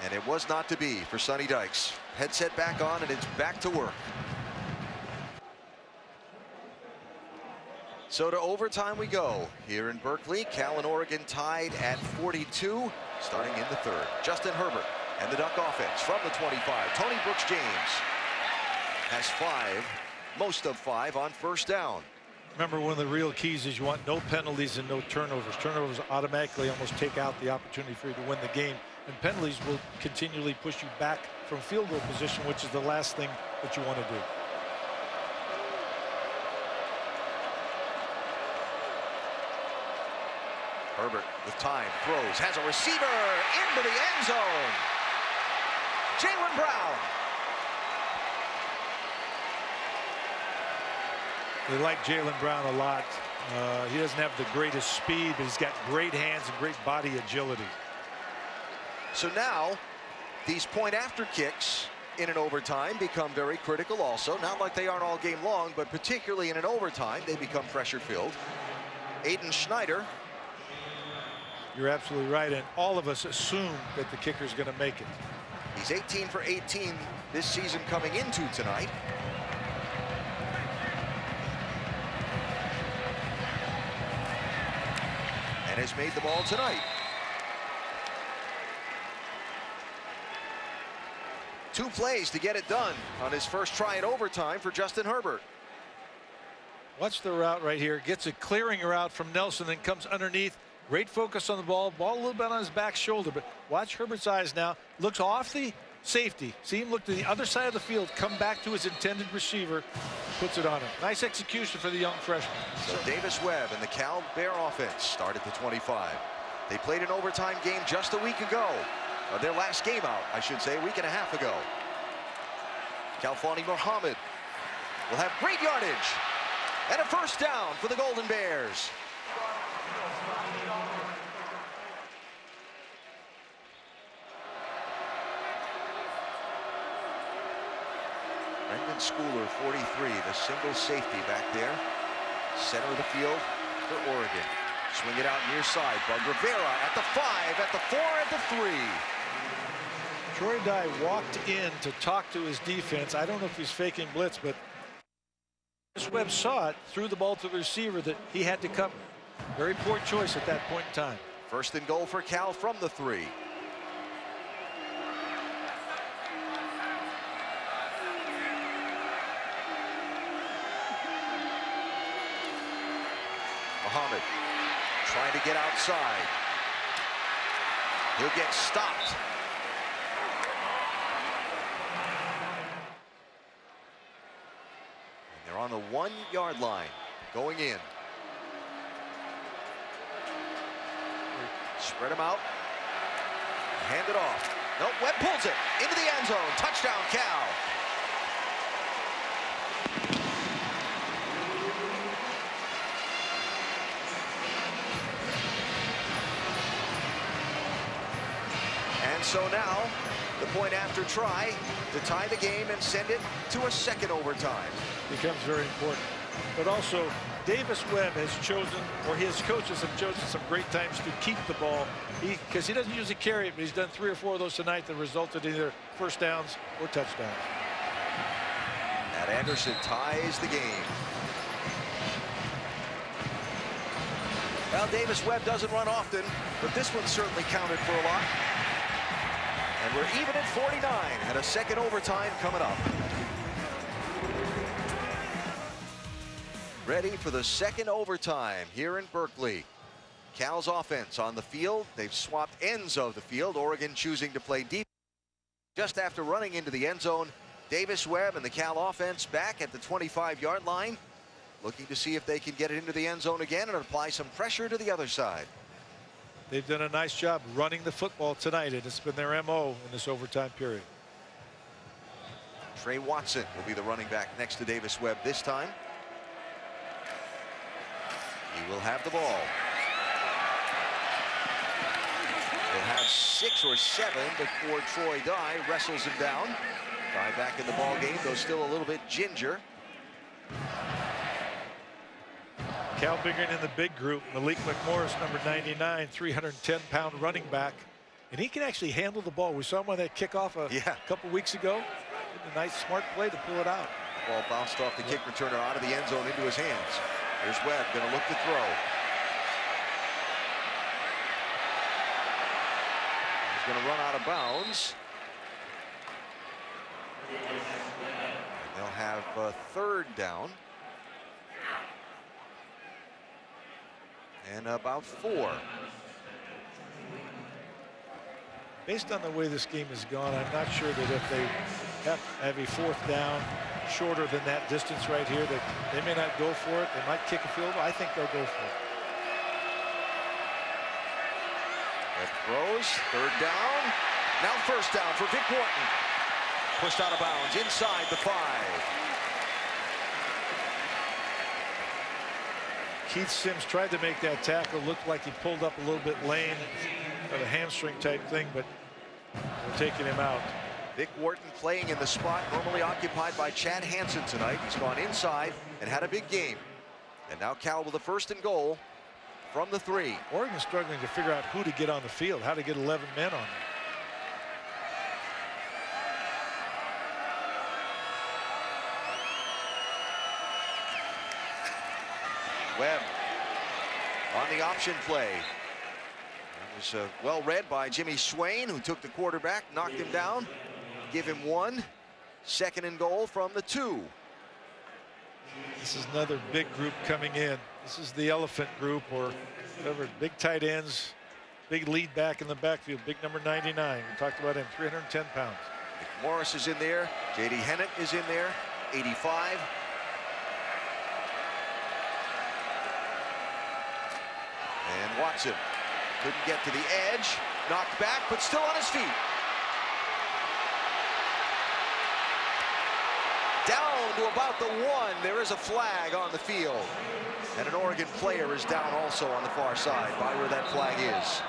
And it was not to be for Sonny Dykes. Headset back on and it's back to work. So to overtime we go here in Berkeley. Cal and Oregon tied at 42 starting in the third. Justin Herbert and the Duck offense from the 25. Tony Brooks-James has 5, most of 5 on first down. Remember, one of the real keys is you want no penalties and no turnovers. Turnovers automatically almost take out the opportunity for you to win the game. And penalties will continually push you back from field goal position, which is the last thing that you want to do. Herbert with time, throws, has a receiver into the end zone. Jaylen Brown. They like Jaylen Brown a lot. He doesn't have the greatest speed, but he's got great hands and great body agility. So now these point after kicks in an overtime become very critical also. Not like they aren't all game long, but particularly in an overtime they become pressure filled. Aiden Schneider. You're absolutely right, and all of us assume that the kicker's going to make it. He's 18 for 18 this season coming into tonight. And has made the ball tonight. 2 plays to get it done on his first try at overtime for Justin Herbert. Watch the route right here. Gets a clearing route from Nelson, then comes underneath. Great focus on the ball. Ball a little bit on his back shoulder, but watch Herbert's eyes now. Looks off the safety. See him look to the other side of the field, come back to his intended receiver, puts it on him. Nice execution for the young freshman. So Davis Webb and the Cal Bear offense start at the 25. They played an overtime game just a week ago. Their last game out, I should say, a week and a half ago. Kalfani Muhammad will have great yardage and a first down for the Golden Bears. Brendan Schooler, 43, the single safety back there. Center of the field for Oregon. Swing it out near side. Bug Rivera at the 5, at the 4, at the 3. Troy Dye walked in to talk to his defense. I don't know if he's faking blitz, but Webb saw it, threw the ball to the receiver that he had to cover. Very poor choice at that point in time. First and goal for Cal from the 3. Muhammad trying to get outside. He'll get stopped. And they're on the 1-yard line going in. Spread them out. Hand it off. Nope, Webb pulls it into the end zone. Touchdown, Cal. And so now, the point after try to tie the game and send it to a second overtime. Becomes very important. But also, Davis Webb has chosen, or his coaches have chosen some great times to keep the ball. Because he doesn't usually carry it, but he's done 3 or 4 of those tonight that resulted in either first downs or touchdowns. Matt Anderson ties the game. Well, Davis Webb doesn't run often, but this one certainly counted for a lot. And we're even at 49 and a second overtime coming up. Ready for the second overtime here in Berkeley. Cal's offense on the field. They've swapped ends of the field. Oregon choosing to play deep. Just after running into the end zone, Davis Webb and the Cal offense back at the 25-yard line. looking to see if they can get it into the end zone again and apply some pressure to the other side. They've done a nice job running the football tonight, and it's been their MO in this overtime period. Trey Watson will be the running back next to Davis Webb this time. He will have the ball. He'll have 6 or 7 before Troy Dye wrestles him down. Dye back in the ball game, though still a little bit ginger. Cal Biggin in the big group. Malik McMorris, number 99, 310-pound running back. And he can actually handle the ball. We saw him on that kickoff a couple weeks ago. Did a nice, smart play to pull it out. The ball bounced off the kick returner out of the end zone into his hands. Here's Webb, going to look to throw. He's going to run out of bounds. And they'll have a 3rd down. And about 4. Based on the way this game has gone, I'm not sure that if they have a 4th down shorter than that distance right here, that they may not go for it. They might kick a field goal. I think they'll go for it. Webb throws, 3rd down. Now 1st down for Vic Wharton. Pushed out of bounds inside the 5. Keith Sims tried to make that tackle. Looked like he pulled up a little bit lame, of a hamstring type thing, but we're taking him out. Vic Wharton playing in the spot normally occupied by Chad Hansen tonight. He's gone inside and had a big game. And now Cal with a 1st and goal from the 3. Oregon's struggling to figure out who to get on the field, how to get 11 men on them. Webb on the option play. It was well read by Jimmy Swain, who took the quarterback, knocked him down, give him 1. 2nd and goal from the 2. This is another big group coming in. This is the elephant group, or whatever. Big tight ends, big lead back in the backfield, big number 99. We talked about him, 310 pounds. Morris is in there. J.D. Hennett is in there, 85. And Watson couldn't get to the edge, knocked back, but still on his feet. Down to about the 1. There is a flag on the field. And an Oregon player is down also on the far side by where that flag is.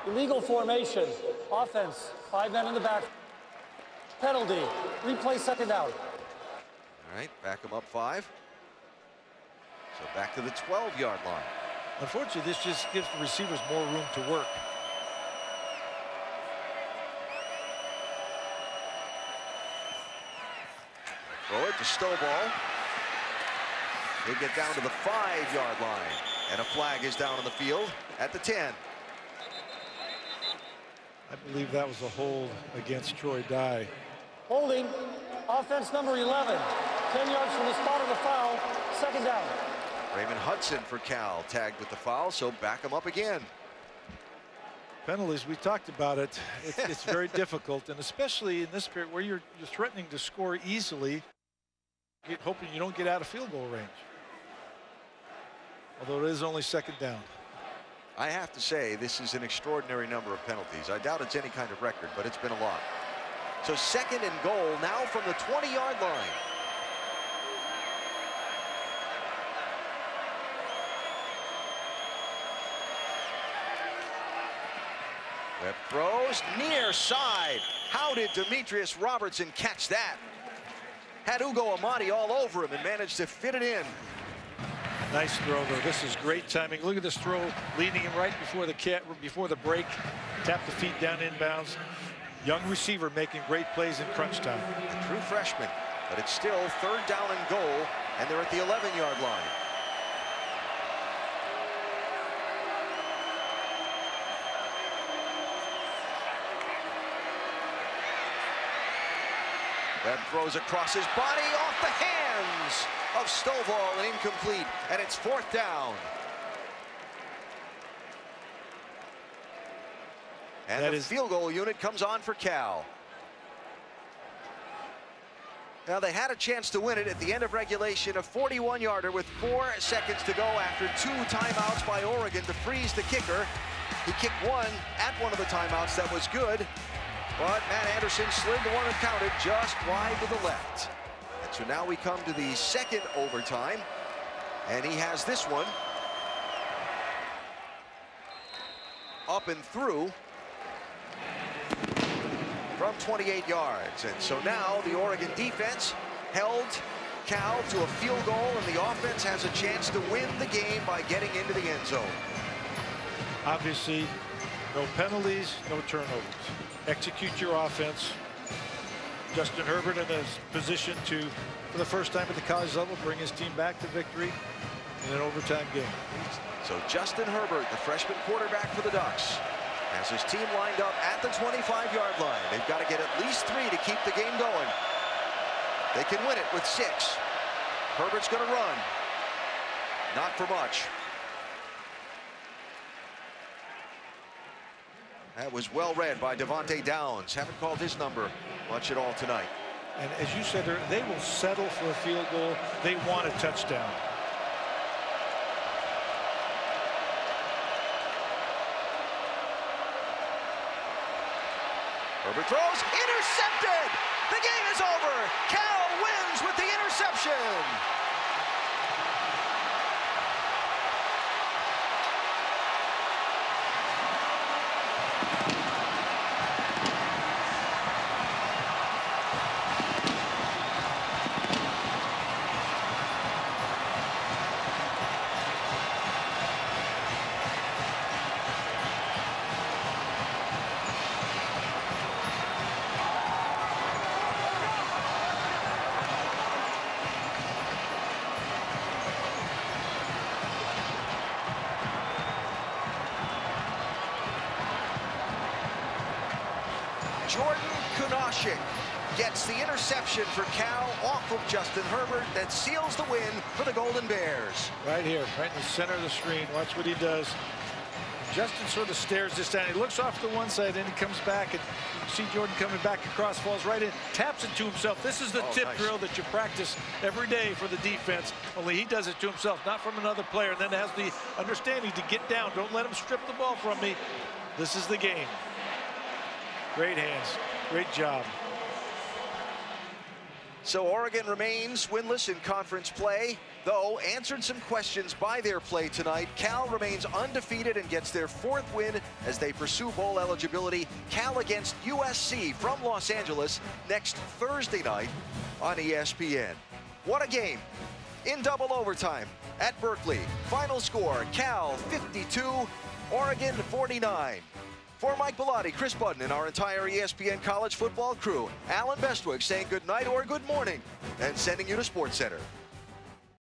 Illegal formation. Offense. 5 men in the back. Penalty. Replay 2nd down. All right, back them up 5. So back to the 12-yard line. Unfortunately, this just gives the receivers more room to work. Throw it to Stovall. They get down to the 5-yard line. And a flag is down on the field at the 10. I believe that was a hold against Troy Dye. Holding. Offense number 11. 10 yards from the spot of the foul. 2nd down. Raymond Hudson for Cal tagged with the foul, so back him up again. Penalties, we talked about it. It's very difficult, and especially in this period where you're threatening to score easily, hoping you don't get out of field goal range. Although it is only 2nd down. I have to say, this is an extraordinary number of penalties. I doubt it's any kind of record, but it's been a lot. So 2nd and goal now from the 20-yard line. Webb throws near side. How did Demetrius Robertson catch that? Had Ugo Amadi all over him and managed to fit it in. Nice throw, though. This is great timing. Look at this throw, leading him right before the break. Tap the feet down inbounds. Young receiver making great plays in crunch time. A true freshman, but it's still 3rd down and goal, and they're at the 11-yard line. Webb throws across his body, off the hands of Stovall, and incomplete, and it's 4th down. And the field goal unit comes on for Cal. Now, they had a chance to win it at the end of regulation, a 41-yarder with 4 seconds to go after 2 timeouts by Oregon to freeze the kicker. He kicked one at one of the timeouts that was good, but Matt Anderson slid the one and counted just wide to the left. And so now we come to the second overtime, and he has this one up and through from 28 yards. And so now the Oregon defense held Cal to a field goal, and the offense has a chance to win the game by getting into the end zone. Obviously, no penalties, no turnovers. Execute your offense. Justin Herbert in a position to, for the first time at the college level, bring his team back to victory in an overtime game. So Justin Herbert, the freshman quarterback for the Ducks, has his team lined up at the 25-yard line. They've got to get at least 3 to keep the game going. They can win it with 6. Herbert's going to run. Not for much. That was well read by Devontae Downs. Haven't called his number much at all tonight. And as you said, they will settle for a field goal. They want a touchdown. Herbert throws, intercepted! The game is over! Cal wins with the interception! Jordan Kunashik gets the interception for Cal off of Justin Herbert that seals the win for the Golden Bears. Right here, right in the center of the screen. Watch what he does. Justin sort of stares this down. He looks off to one side, then he comes back, and you see Jordan coming back across, falls right in, taps it to himself. This is the tip drill that you practice every day for the defense, only he does it to himself, not from another player, and then has the understanding to get down. Don't let him strip the ball from me. This is the game. Great hands. Great job. So Oregon remains winless in conference play, though answered some questions by their play tonight. Cal remains undefeated and gets their 4th win as they pursue bowl eligibility. Cal against USC from Los Angeles next Thursday night on ESPN. What a game in double overtime at Berkeley. Final score, Cal 52, Oregon 49. For Mike Bellotti, Chris Budden, and our entire ESPN college football crew, Alan Bestwick saying good night or good morning and sending you to SportsCenter.